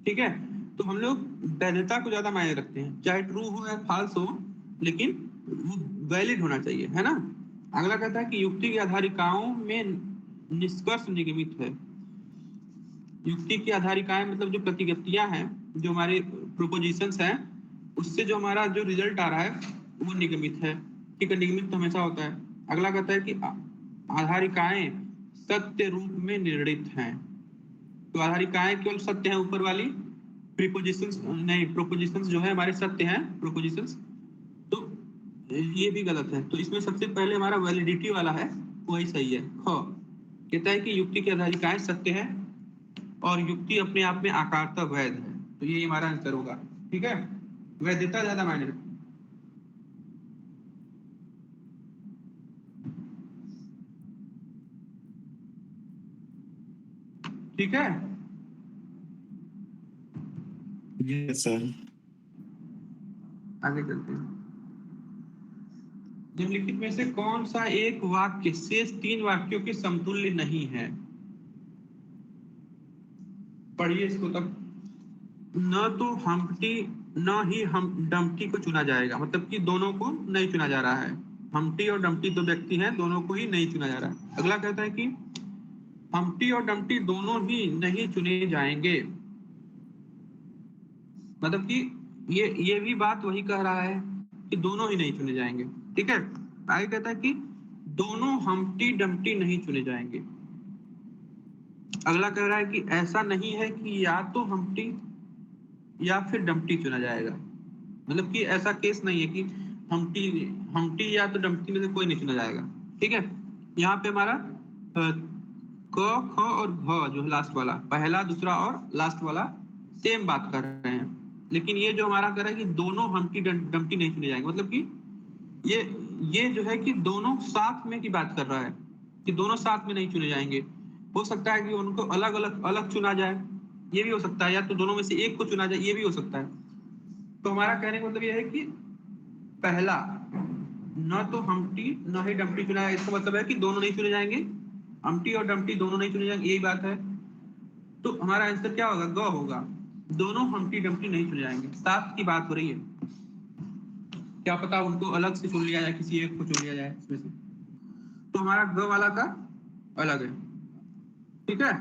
ठीक है, तो हम लोग वैधता को ज्यादा मायने रखते हैं, चाहे ट्रू हो या फॉल्स हो, लेकिन वो वैलिड होना चाहिए, है ना। अगला कहता है कि युक्ति की आधारिकाओं में निष्कर्ष निगमित है। युक्ति की आधारिकाएं मतलब जो प्रतिगतियां हैं, जो हमारे प्रोपोजिशंस हैं, उससे जो हमारा जो रिजल्ट आ रहा है वो निगमित है। ठीक है, निगमित तो हमेशा होता है। अगला कहता है कि आधारिकाएं सत्य रूप में निर्णित हैं। तो आधारिकाएं केवल सत्य हैं ऊपर वाली, प्रीपोजिशंस नहीं, प्रोपोजिशंस जो है हमारे सत्य हैं प्रोपोजिशंस, तो ये भी गलत है। तो इसमें सबसे पहले हमारा वैलिडिटी वाला है वही सही है। कहता है कि युक्ति की आधारिकाएं सत्य है और युक्ति अपने आप में आकारतः वैध है, तो ये हमारा आंसर होगा। ठीक है, वैधता ज्यादा मायने रखती है। ठीक है, यस सर। आगे चलते हैं। निम्नलिखित में से कौन सा एक वाक्य शेष 3 वाक्यों के समतुल्य नहीं है? पढ़िए इसको तब। न तो हम्प्टी न ही हम डम्प्टी को चुना जाएगा, मतलब कि दोनों को नहीं चुना जा रहा है। हम्प्टी और डम्प्टी 2 व्यक्ति हैं, दोनों को ही नहीं चुना जा रहा है। अगला कहता है कि हम्प्टी और डम्प्टी दोनों ही नहीं चुने जाएंगे, मतलब कि ये भी बात वही कह रहा है कि दोनों ही नहीं चुने जाएंगे। ठीक है, आगे कहता है कि दोनों हम्प्टी डम्प्टी नहीं चुने जाएंगे। अगला कह रहा है कि ऐसा नहीं है कि या तो हम्प्टी या फिर डम्प्टी चुना जाएगा, मतलब कि ऐसा केस नहीं है कि हम्प्टी या तो डम्प्टी में से कोई नहीं चुना जाएगा। ठीक है, यहाँ पे हमारा क ख और घ जो है लास्ट वाला, पहला दूसरा और लास्ट वाला सेम बात कर रहे हैं, लेकिन ये जो हमारा कह रहा है कि दोनों हम्प्टी डम्प्टी नहीं चुने जाएंगे, मतलब कि ये जो है कि दोनों साथ में की बात कर रहा है कि दोनों साथ में नहीं चुने जाएंगे। हो सकता है कि उनको अलग अलग चुना जाए, ये भी हो सकता है, या तो दोनों में से एक को चुना जाए, ये भी हो सकता है। तो हमारा कहने का मतलब ये है कि पहला न तो हम्प्टी न ही डम्प्टी चुना जाएगा, इसका मतलब है कि दोनों नहीं चुने जाएंगे, हम्प्टी और डम्प्टी दोनों नहीं चुने जाएंगे, यही बात है। तो हमारा आंसर क्या होगा? ग होगा, दोनों हम्प्टी डम्प्टी नहीं चुने जाएंगे। साथ की बात हो रही है, क्या पता उनको अलग से चुन लिया जाए, किसी एक को चुन लिया जाए इसमें से। तो हमारा ग वाला का अलग है। ठीक है,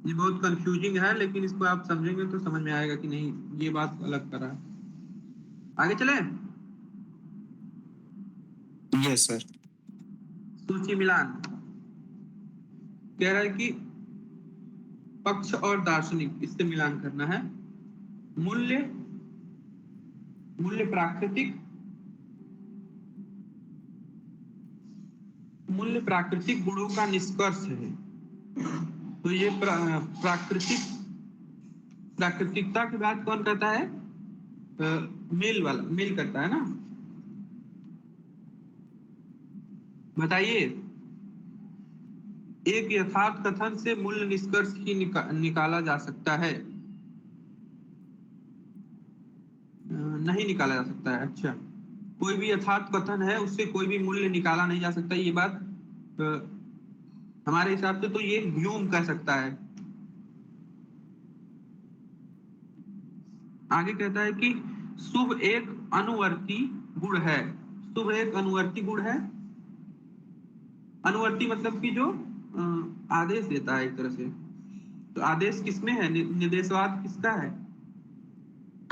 ये बहुत कंफ्यूजिंग है, लेकिन इसको आप समझेंगे तो समझ में आएगा कि नहीं ये बात अलग कर रहा है। आगे चले, यस सर। सूची मिलान कह रहा है कि पक्ष और दार्शनिक, इससे मिलान करना है। मूल्य प्राकृतिक गुणों का निष्कर्ष है। तो ये प्राकृतिकता की बात कौन करता है? मेल करता है ना। बताइए, एक यथार्थ कथन से मूल्य निष्कर्ष ही निकाला जा सकता है? नहीं निकाला जा सकता है। अच्छा, कोई भी यथार्थ कथन है उससे कोई भी मूल्य निकाला नहीं जा सकता, ये बात हमारे हिसाब से तो ये ह्यूम कह सकता है। आगे कहता है कि शुभ एक अनुवर्ती गुण है। शुभ एक अनुवर्ती गुण है। अनुवर्ती मतलब कि जो आदेश देता है एक तरह से। तो आदेश किसमें है, निर्देशवाद किसका है,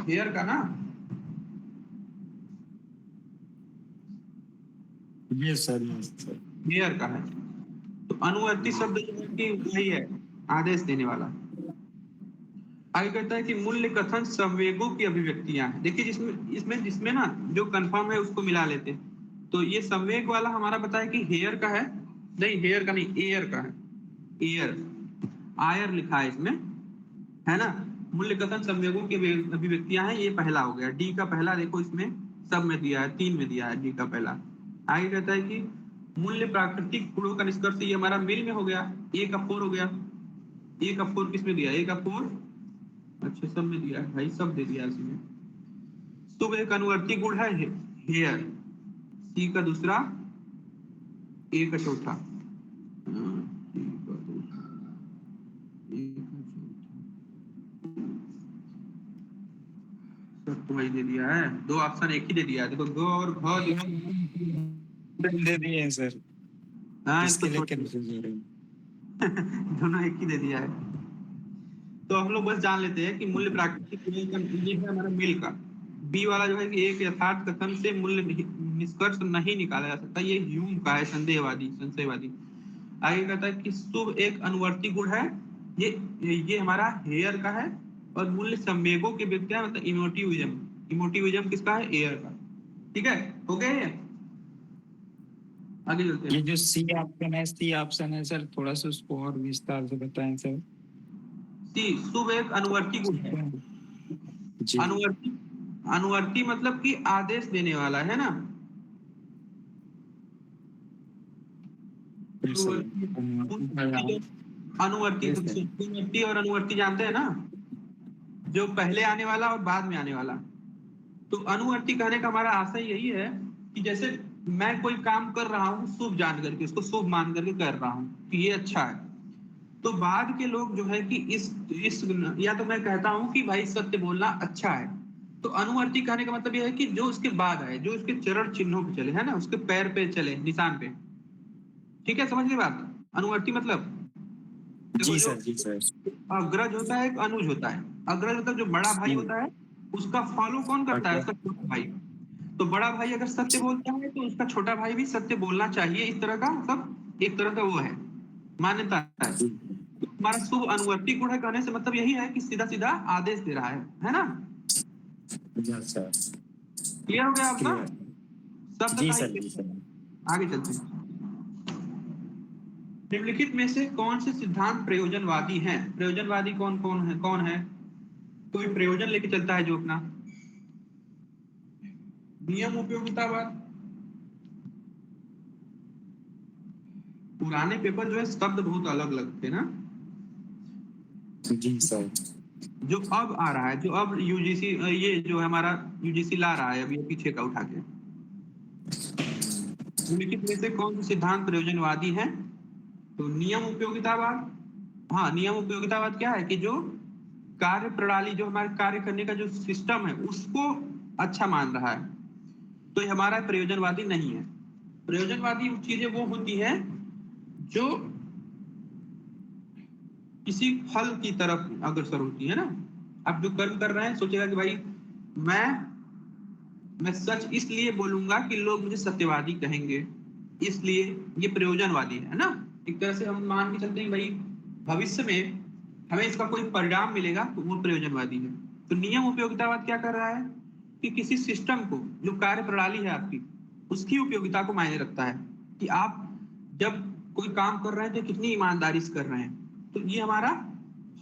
हेयर का ना। Yes sir, yes sir. Hair का है। तो अनुवर्ती शब्द जो है कि वही है, आदेश देने वाला। आगे कहता है कि मूल्य कथन संवेगों की अभिव्यक्तियां हैं। देखिए जिसमें ना जो कंफर्म है उसको मिला लेते हैं। तो ये संवेग वाला हमारा बताया कि हेयर का है, नहीं हेयर का नहीं, एयर का है। एयर, आयर लिखा है इसमें, है ना। मूल्य कथन संवेगों की अभिव्यक्तियां हैं, ये पहला हो गया। डी का पहला देखो इसमें सब में दिया है, 3 में दिया है डी का पहला। आगे कहता है कि मूल्य प्राकृतिक गुणों का निष्कर्ष, ये हमारा मिल में हो गया, ए का 4 हो गया। ए का 4 किसमें दिया, ए का 4 अच्छा सब में दिया है भाई, सब दे दिया इसमें। शुभ एक अनुवर्ती गुण है हेयर, सी का दूसरा, ए का चौथा, सब तो वही दे दिया है, 2 ऑप्शन एक ही दे दिया है। देखो ग और भ दे दिए हैं सर, हाँ इसके इसको लिए कंफ्यूज हो रहे हैं। दोनों एक ही दे दिया है। तो हम लोग बस जान लेते हैं कि मूल्य प्राकृतिक गुणों का, ये है हमारा मिल का। बी वाला जो है कि एक यथार्थ कथन से मूल्य निष्कर्ष नहीं निकाला जा सकता, ये ह्यूम का है, संशयवादी। आगे कहता है कि शुभ एक अनुवर्ती गुण है, ये हमारा हेयर का है। और मूल्य संवेगों के व्यक्तियां मतलब इमोटिविज्म किसका है, एयर का। ठीक है, हो गया ये। आगे चलते ये हैं। जो सी ऑप्शन है सर, थोड़ा सा उसको और विस्तार से बताएं सर। सी शुभ एक अनुवर्ती गुण है। जी अनुवर्ती मतलब कि आदेश देने वाला, है ना। सर। अनुवर्ती और अनुवर्ती जानते हैं ना, जो पहले आने वाला और बाद में आने वाला। तो अनुवर्ती कहने का हमारा आशय यही है कि जैसे मैं कोई काम कर रहा हूँ शुभ जान करके, उसको शुभ मान करके कर रहा हूँ कि ये अच्छा है, तो बाद के लोग जो है कि इस या तो मैं कहता हूँ कि भाई सत्य बोलना अच्छा है। तो अनुवर्ती कहने का मतलब ये है कि जो उसके बाद आए, जो उसके चरण चिन्हों पे चले, है ना, उसके पैर पे चले, निशान पे। ठीक है, समझ गए बात। अनुवर्ती मतलब देखो, जी जो सर, जी सर। अग्रज होता है, एक अनुज होता है। अग्रज मतलब जो बड़ा भाई होता है, उसका फॉलो कौन करता है, उसका छोटा भाई। तो बड़ा भाई अगर सत्य बोलता है तो उसका छोटा भाई भी सत्य बोलना चाहिए, इस तरह का मतलब एक तरह का वो है, मान्यता है। तो हमारा शुभ अनुवर्ती गुण है कहने से मतलब यही है कि सीधा सीधा आदेश दे रहा है ना। सर क्लियर हो गया आपका शब्द जी का सर, ही। जी सर। आगे चलते हैं। निम्नलिखित में से कौन से सिद्धांत प्रयोजनवादी हैं। प्रयोजनवादी कौन है, कोई प्रयोजन लेके चलता है जो अपना। नियम उपयोगितावाद। पुराने पेपर जो है शब्द बहुत अलग अलग थे ना, जी सर। जो अब आ रहा है, जो अब यूजीसी, ये जो हमारा यूजीसी ला रहा है अभी पीछे का उठा के। निम्नलिखित में से कौन से सिद्धांत प्रयोजनवादी हैं। तो नियम उपयोगितावाद। हाँ, नियम उपयोगितावाद क्या है कि जो कार्य प्रणाली, जो हमारे कार्य करने का जो सिस्टम है उसको अच्छा मान रहा है, तो ये हमारा प्रयोजनवादी नहीं है। प्रयोजनवादी चीजें वो होती हैं जो किसी फल की तरफ अग्रसर होती है ना। आप जो कर्म कर रहे हैं सोचेगा कि भाई मैं सच इसलिए बोलूंगा कि लोग मुझे सत्यवादी कहेंगे, इसलिए ये प्रयोजनवादी है ना। एक तरह से हम मान के चलते हैं भाई भविष्य में हमें इसका कोई परिणाम मिलेगा, तो वो प्रयोजनवादी है। तो नियम उपयोगितावाद क्या कर रहा है कि किसी सिस्टम को, जो कार्य प्रणाली है आपकी, उसकी उपयोगिता को मायने रखता है कि आप जब कोई काम कर रहे हैं तो कितनी ईमानदारी से कर रहे हैं। तो ये हमारा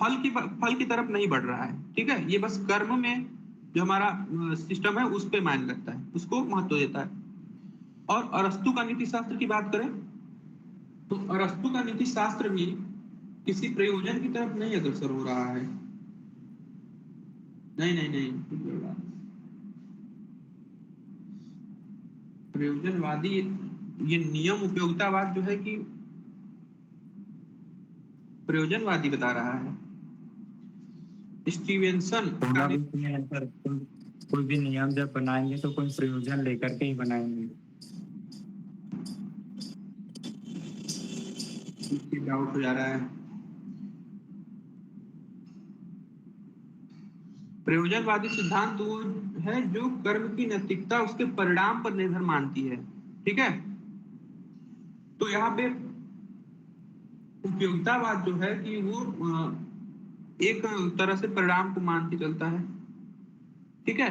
फल की तरफ नहीं बढ़ रहा है, ठीक है। ये बस कर्म में जो हमारा सिस्टम है उस पे मायने रखता है, उसको महत्व देता है। और अरस्तु का नीति शास्त्र की बात करें तो अरस्तु का नीति शास्त्र भी किसी प्रयोजन की तरफ नहीं अग्रसर हो रहा है। नहीं, प्रयोजनवादी, ये नियम उपयोगितावाद जो है कि प्रयोजनवादी बता रहा है। स्टीवेंसन का कोई भी नियम जब बनाएंगे तो कोई प्रयोजन लेकर के ही बनाएंगे। डाउट हो जा रहा है। प्रयोजनवादी सिद्धांत वो है जो कर्म की नैतिकता उसके परिणाम पर निर्भर मानती है, ठीक है। तो यहाँ पे उपयोगितावाद जो है कि वो एक तरह से परिणाम को मान के चलता है, ठीक है।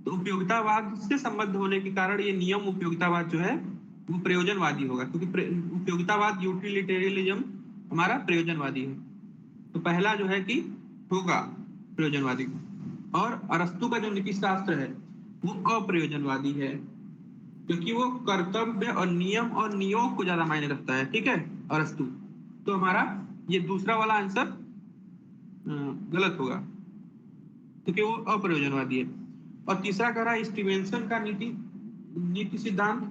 तो उपयोगितावाद से संबद्ध होने के कारण ये नियम उपयोगितावाद जो है वो प्रयोजनवादी होगा, क्योंकि उपयोगितावाद यूटिलिटेरियनिज्म हमारा प्रयोजनवादी है। तो पहला जो है कि होगा प्रयोजनवादी, और अरस्तु का जो नीति शास्त्र है वो अप्रयोजनवादी है, क्योंकि वो कर्तव्य और नियम और नियोग को ज्यादा मायने रखता है, ठीक है, अरस्तु। तो हमारा ये दूसरा वाला आंसर गलत होगा, क्योंकि वो अप्रयोजनवादी है। और तीसरा कह रहा है स्टीवेंसन का नीति सिद्धांत,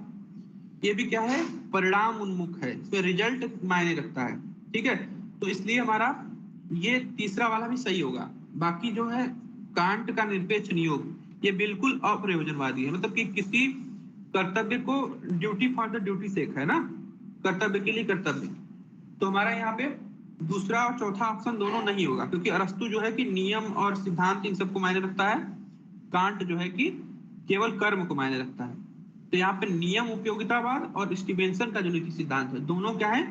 ये भी क्या है, परिणाम उन्मुख है, इसमें रिजल्ट मायने रखता है, ठीक है। तो इसलिए हमारा ये तीसरा वाला भी सही होगा। बाकी जो है कांट का निरपेक्ष नियोग ये बिल्कुल अप्रयोजनवादी है, मतलब कि किसी कर्तव्य को ड्यूटी फॉर द ड्यूटी सेक है ना, कर्तव्य के लिए कर्तव्य। तो हमारा यहाँ पे दूसरा और चौथा ऑप्शन दोनों नहीं होगा, क्योंकि अरस्तु जो है कि नियम और सिद्धांत इन सबको मायने रखता है, कांट जो है कि केवल कर्म को मायने रखता है। तो यहाँ पे नियम उपयोगितावाद और स्टीवेंसन का जो नीति सिद्धांत है दोनों क्या है,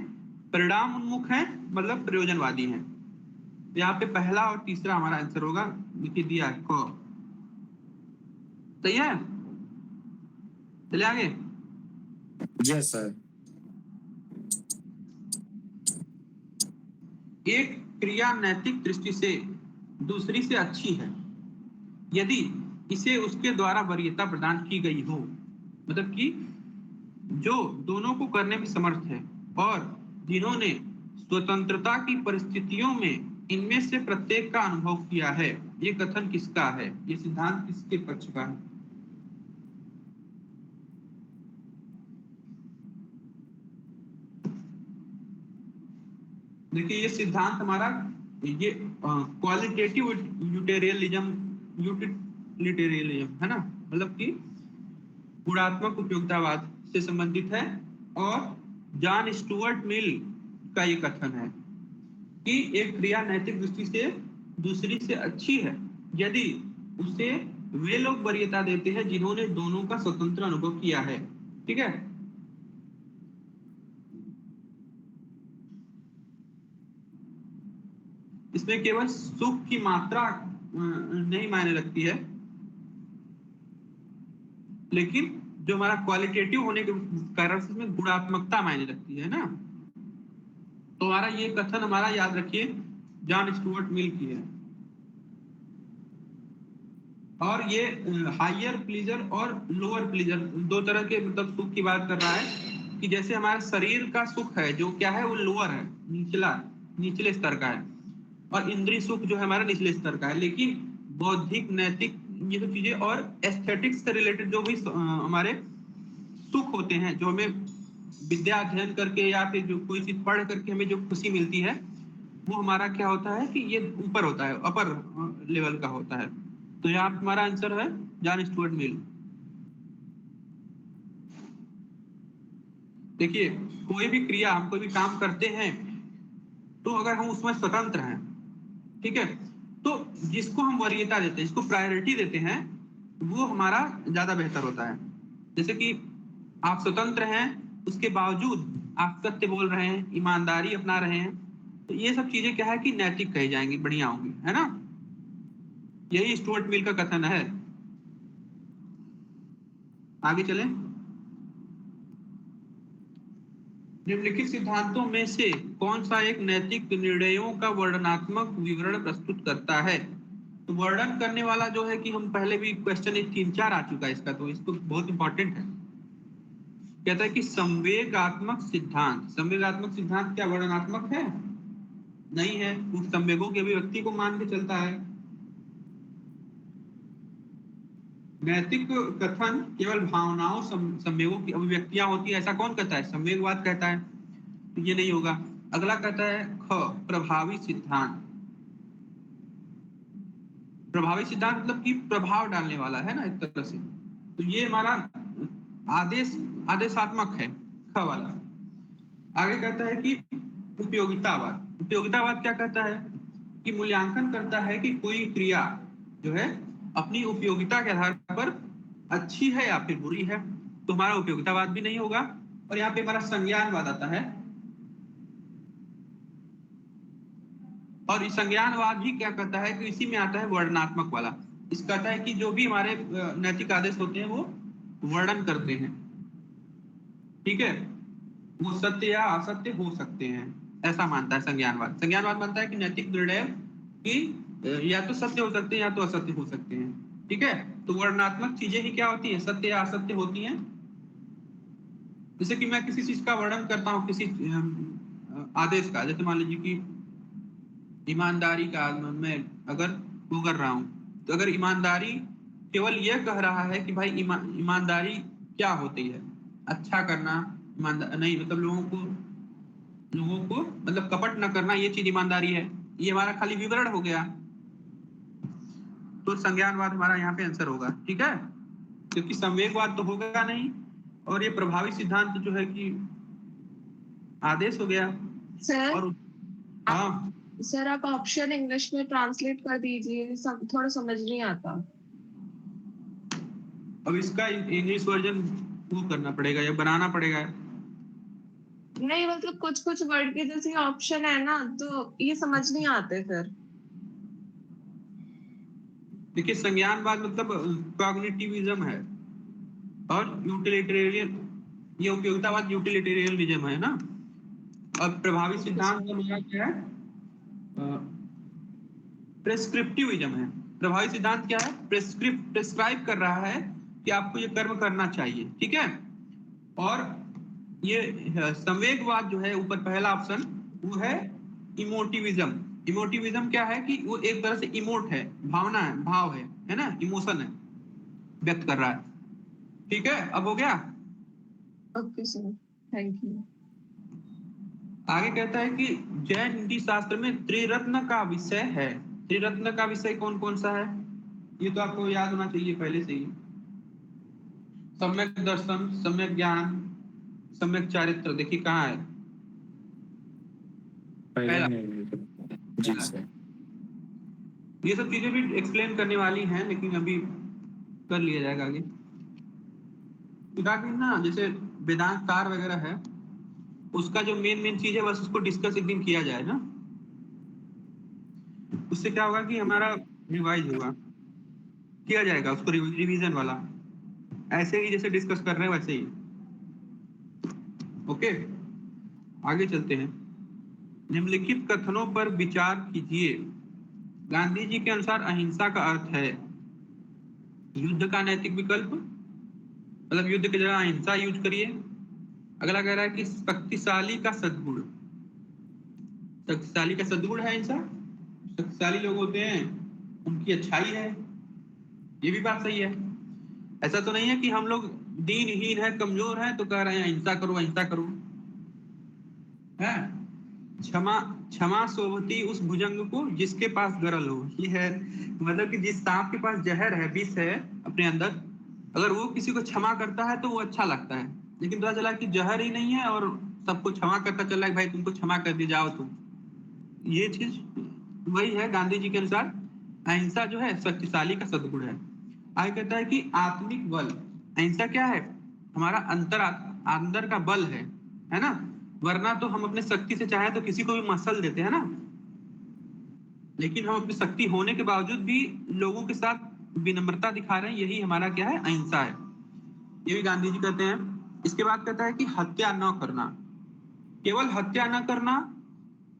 परिणाम उन्मुख है, मतलब प्रयोजनवादी है। तो यहाँ पे पहला और तीसरा हमारा आंसर होगा, लिख दिया है क। सही है, चले आगे। Yes sir. एक क्रिया नैतिक दृष्टि से दूसरी से अच्छी है यदि इसे उसके द्वारा वरीयता प्रदान की गई हो, मतलब कि जो दोनों को करने में समर्थ है और जिन्होंने स्वतंत्रता की परिस्थितियों में इनमें से प्रत्येक का अनुभव किया है। ये कथन किसका है, ये सिद्धांत किसके पक्ष का है? देखिए ये सिद्धांत हमारा ये क्वालिटेटिव यूटिलिटेरियनिज्म है ना, मतलब कि गुणात्मक उपयोगितावाद से संबंधित है। और जॉन स्टुअर्ट मिल का ये कथन है कि एक क्रिया नैतिक दृष्टि से दूसरी से अच्छी है यदि उसे वे लोग वरीयता देते हैं जिन्होंने दोनों का स्वतंत्र अनुभव किया है, ठीक है। इसमें केवल सुख की मात्रा नहीं मायने रखती है, लेकिन जो हमारा क्वालिटेटिव होने के कारण से इसमें गुणात्मकता मायने रखती है ना। तो हमारा ये कथन हमारा याद रखिए जॉन स्टुअर्ट मिल की है। और ये हायर प्लीजर और लोअर प्लीजर दो तरह के मतलब सुख की बात कर रहा है, कि जैसे हमारा शरीर का सुख है जो क्या है वो लोअर है, निचले स्तर का है, और इंद्रिय सुख जो है हमारा निचले स्तर का है। लेकिन बौद्धिक नैतिक ये सब चीजें और एस्थेटिक्स से रिलेटेड जो भी हमारे सुख होते हैं, जो हमें विद्या अध्ययन करके या फिर जो कोई चीज पढ़ करके हमें जो खुशी मिलती है, वो हमारा क्या होता है कि ये ऊपर होता है, अपर लेवल का होता है। तो यहाँ हमारा आंसर है जॉन स्टुअर्ट मिल। देखिए कोई भी क्रिया, हम कोई भी काम करते हैं तो अगर हम उसमें स्वतंत्र हैं, ठीक है, तो जिसको हम वरीयता देते हैं, जिसको प्रायोरिटी देते हैं, वो हमारा ज्यादा बेहतर होता है। जैसे कि आप स्वतंत्र हैं, उसके बावजूद आप सत्य बोल रहे हैं, ईमानदारी अपना रहे हैं, तो ये सब चीजें क्या है कि नैतिक कही जाएंगी, बढ़िया होंगी, है ना। यही स्टुअर्ट मिल का कथन है। आगे चलें। निम्नलिखित सिद्धांतों में से कौन सा एक नैतिक निर्णयों का वर्णनात्मक विवरण प्रस्तुत करता है? तो वर्णन करने वाला जो है कि हम पहले भी क्वेश्चन 3-4 आ चुका है इसका, तो इसको बहुत इंपॉर्टेंट है। कहता है कि संवेगात्मक सिद्धांत क्या वर्णनात्मक है? नहीं है, उस संवेगों के अभिव्यक्ति को मान के चलता है। नैतिक कथन केवल भावनाओं संवेगों की अभिव्यक्तियां होती है, ऐसा कौन कहता है? संवेगवाद कहता है। तो ये नहीं होगा। अगला कहता है ख प्रभावी सिद्धांत। प्रभावी सिद्धांत मतलब कि प्रभाव डालने वाला है ना एक तरह से। तो ये हमारा आदेशात्मक है, ख वाला। आगे कहता है कि उपयोगितावाद। उपयोगितावाद क्या कहता है कि मूल्यांकन करता है कि कोई क्रिया जो है अपनी उपयोगिता के आधार पर अच्छी है या फिर बुरी है, तो हमारा उपयोगितावाद भी नहीं होगा। और यहाँ पे हमारा संज्ञानवाद आता है, और इस संज्ञानवाद भी क्या कहता है कि इसी में आता है वर्णनात्मक वाला। इस कहता है कि जो भी हमारे नैतिक आदेश होते हैं वो वर्णन करते हैं, ठीक है, वो सत्य या असत्य हो सकते हैं, ऐसा मानता है संज्ञानवाद। संज्ञानवाद मानता है कि नैतिक निर्णय की या तो सत्य हो सकते हैं या तो असत्य हो सकते हैं, ठीक है। तो वर्णनात्मक चीजें ही क्या होती हैं, सत्य या असत्य होती हैं। जैसे कि मैं किसी चीज का वर्णन करता हूँ, किसी आदेश का, जैसे मान लीजिए कि ईमानदारी का मैं अगर वो कर रहा हूँ, तो अगर ईमानदारी केवल यह कह रहा है कि भाई ईमानदारी क्या होती है, अच्छा करना, ईमानदार नहीं मतलब लोगों को मतलब कपट न करना, ये चीज ईमानदारी है, ये हमारा खाली विवरण हो गया, तो संज्ञानवाद हमारा यहाँ पे आंसर होगा, ठीक है। क्योंकि संवेगवाद तो होगा नहीं, और ये प्रभावी सिद्धांत जो है कि आदेश हो गया। सर और हाँ सर आप ऑप्शन इंग्लिश में ट्रांसलेट कर दीजिए, थोड़ा समझ नहीं आता। अब इसका इंग्लिश वर्जन वो करना पड़ेगा या बनाना पड़ेगा। नहीं मतलब कुछ कुछ वर्ड के जैसे ऑप्शन है ना, तो ये समझ नहीं आते फिर। देखिए संज्ञानवाद मतलब कॉग्निटिविज्म है, और यूटिलिटेरियन, ये उपयोगितावाद यूटिलिटेरियनिज्म है ना। और प्रभावी सिद्धांत हमारा क्या है, प्रेस्क्रिप्टिविज्म है। प्रभावी सिद्धांत क्या है, प्रेस्क्राइब कर रहा है कि आपको ये कर्म करना चाहिए, ठीक है। और ये संवेगवाद जो है ऊपर पहला ऑप्शन, वो है इमोटिविज्म। इमोटिविज्म क्या है कि वो एक तरह से इमोट है, भावना है, भाव है ना, इमोशन है, व्यक्त कर रहा है, ठीक है। अब हो गया। Okay sir, thank you. आगे कहता है कि जैन नीति शास्त्र में त्रिरत्न का विषय है। त्रिरत्न का विषय कौन कौन सा है, ये तो आपको याद होना चाहिए पहले से ही। सम्यक दर्शन, सम्यक ज्ञान, सम्यक चारित्र। देखिए कहाँ है पहला। जी सर। ये सब चीजें भी एक्सप्लेन करने वाली हैं, लेकिन अभी कर लिया जाएगा आगे। ताकि ना जैसे वेदांत सार वगैरह है, उसका जो मेन चीज है बस उसको डिस्कस एक दिन किया जाए ना, उससे क्या होगा कि हमारा रिवाइज होगा, किया जाएगा उसको रिवीजन वाला, ऐसे ही जैसे डिस्कस कर रहे हैं वैसे ही। ओके आगे चलते हैं। निम्नलिखित कथनों पर विचार कीजिए। गांधी जी के अनुसार अहिंसा का अर्थ है युद्ध का नैतिक विकल्प, मतलब युद्ध की जगह अहिंसा यूज करिए। अगला कह रहा है कि शक्तिशाली का सद्गुण, शक्तिशाली का सद्गुण है अहिंसा। शक्तिशाली लोग होते हैं उनकी अच्छाई है, ये भी बात सही है। ऐसा तो नहीं है कि हम लोग दीनहीन है, कमजोर है, तो कह रहे हैं अहिंसा करो अहिंसा करो, है। क्षमा सोवती उस भुजंग को जिसके पास गरल हो, ये है मतलब कि जिस सांप के पास जहर है, विष है अपने अंदर, अगर वो किसी को क्षमा करता है तो वो अच्छा लगता है। लेकिन पता चला कि जहर ही नहीं है और सबको क्षमा करता चला कि भाई तुमको क्षमा कर दी, जाओ तुम। ये चीज वही है गांधी जी के अनुसार अहिंसा जो है शक्तिशाली का सद्गुण है। आगे कहता है कि आत्मिक बल, अहिंसा क्या है, हमारा अंदर का बल है ना। वरना तो हम अपने शक्ति से चाहे तो किसी को भी मसल देते हैं ना, लेकिन हम अपनी शक्ति होने के बावजूद भी लोगों के साथ विनम्रता दिखा रहे हैं, यही हमारा क्या है, अहिंसा है। ये भी गांधी जी कहते हैं। इसके बाद कहता है कि हत्या न करना, केवल हत्या न करना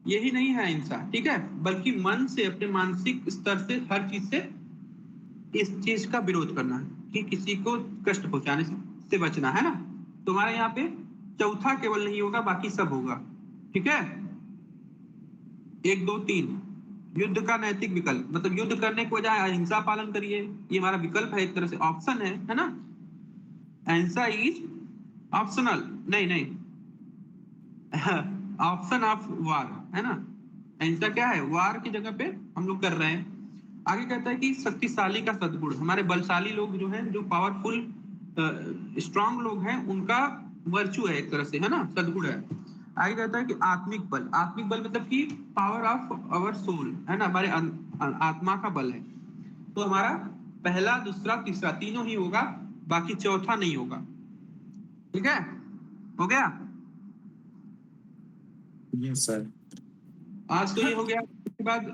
यही नहीं है अहिंसा, ठीक है, बल्कि मन से, अपने मानसिक स्तर से, हर चीज से इस चीज का विरोध करना है कि किसी को कष्ट पहुंचाने से बचना, है ना। तुम्हारे यहाँ पे चौथा केवल नहीं होगा, बाकी सब होगा, ठीक है। 1 2 3 युद्ध का नैतिक विकल्प, मतलब युद्ध करने के बजाय अहिंसा पालन करिए, ये हमारा विकल्प है, एक तरह से ऑप्शन है ना। अहिंसा इज ऑप्शनल, नहीं ऑप्शन ऑफ वार, है ना। अहिंसा क्या है, वार की जगह पे हम लोग कर रहे हैं। आगे कहता है कि शक्तिशाली का सद्गुण, हमारे बलशाली लोग जो हैं, जो पावरफुल स्ट्रांग लोग हैं, उनका वर्चू है एक तरह से, है ना, सद्गुण है। आगे कहता है कि आत्मिक बल। आत्मिक बल मतलब कि पावर ऑफ आवर सोल, है ना, हमारे आत्मा का बल है। तो हमारा पहला, दूसरा, तीसरा तीनों ही होगा, बाकी चौथा नहीं होगा। ठीक है, हो गया। Yes sir. आज तो ये हो गया। उसके बाद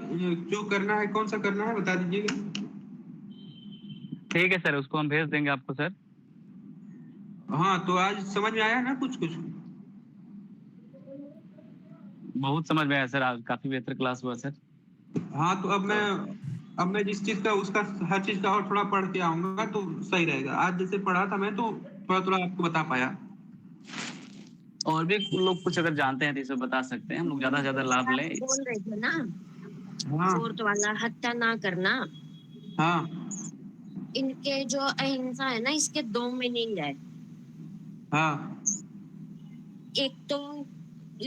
जो करना है, कौन सा करना है बता दीजिएगा। ठीक है सर, उसको हम भेज देंगे आपको सर। हाँ, तो आज समझ में आया ना कुछ कुछ? बहुत समझ में आया सर, आज काफी बेहतर क्लास हुआ सर। हाँ, तो अब मैं जिस चीज का उसका हर चीज का और थोड़ा पढ़ के आऊंगा तो सही रहेगा। आज जैसे पढ़ा था मैं तो थोड़ा थोड़ा आपको बता पाया। और भी लोग कुछ अगर जानते हैं तो इसे बता सकते हैं, हम लोग ज्यादा से ज्यादा लाभ लें। बोल रहे थे ना हाँ 4th वाला, हत्या ना करना। हाँ इनके जो अहिंसा है ना, इसके 2 मीनिंग है। हाँ एक तो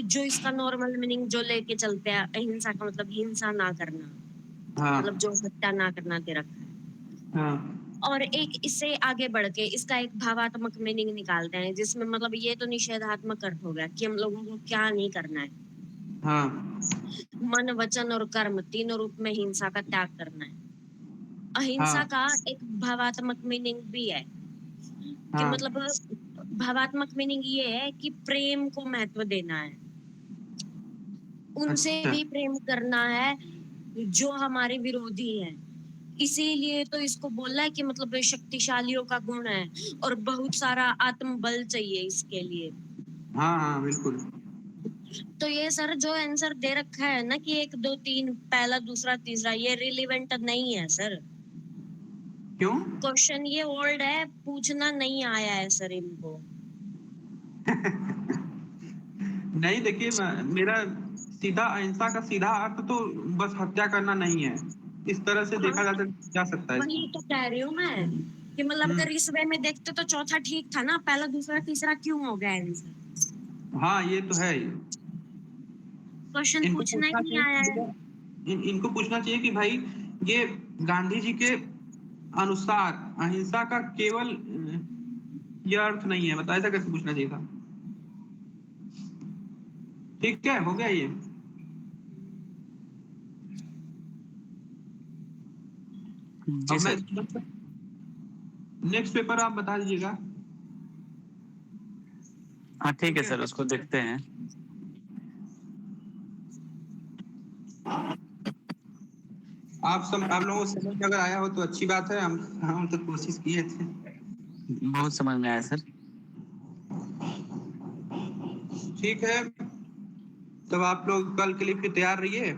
जो इसका नॉर्मल मीनिंग जो लेके चलते हैं, अहिंसा का मतलब हिंसा ना करना, हाँ मतलब जो हत्या ना करना दे रखा है। हाँ और एक इससे आगे बढ़ के इसका एक भावात्मक मीनिंग निकालते हैं, जिसमें मतलब ये तो निषेधात्मक अर्थ हो गया कि हम लोगों को क्या नहीं करना है। हाँ मन, वचन और कर्म तीनों रूप में हिंसा का त्याग करना है। अहिंसा हाँ का एक भावात्मक मीनिंग भी है कि हाँ मतलब भावात्मक मीनिंग ये है कि प्रेम को महत्व देना है, उनसे अच्छा भी प्रेम करना है जो हमारे विरोधी हैं। इसीलिए तो इसको बोला है कि मतलब शक्तिशालियों का गुण है और बहुत सारा आत्मबल चाहिए इसके लिए। हाँ हाँ बिल्कुल। तो ये सर जो आंसर दे रखा है ना कि 1 2 3 पहला, दूसरा, तीसरा, ये रिलेवेंट नहीं है सर। क्यों? क्वेश्चन ये ओल्ड है, पूछना नहीं आया है सर इनको। नहीं, देखिए मेरा सीधा अहिंसा का सीधा अर्थ तो बस हत्या करना नहीं है। इस तरह से देखा हाँ, जा सकता है वही इसको। तो कह रही हूँ मैं कि मतलब हम्म, अगर इस वे में देखते तो चौथा ठीक था ना, पहला, दूसरा, तीसरा क्यों हो गया आंसर? हाँ ये तो है ही। क्वेश्चन इनको पूछना ही पूछना नहीं आया है। चाहिए, इनको पूछना चाहिए कि भाई ये गांधी जी के अनुसार अहिंसा का केवल ये अर्थ नहीं है, बताया, ऐसा कैसे पूछना चाहिए था। ठीक है, हो गया ये। जी अब मैं सर। नेक्स्ट पेपर आप बता दीजिएगा। हाँ ठीक है ठीक है, सर, उसको देखते हैं। आप लोगों को समझ में अगर आया हो तो अच्छी बात है। हम तो कोशिश किए थे। बहुत समझ में आया सर। ठीक है, तब आप लोग कल के लिए फिर तैयार रहिए।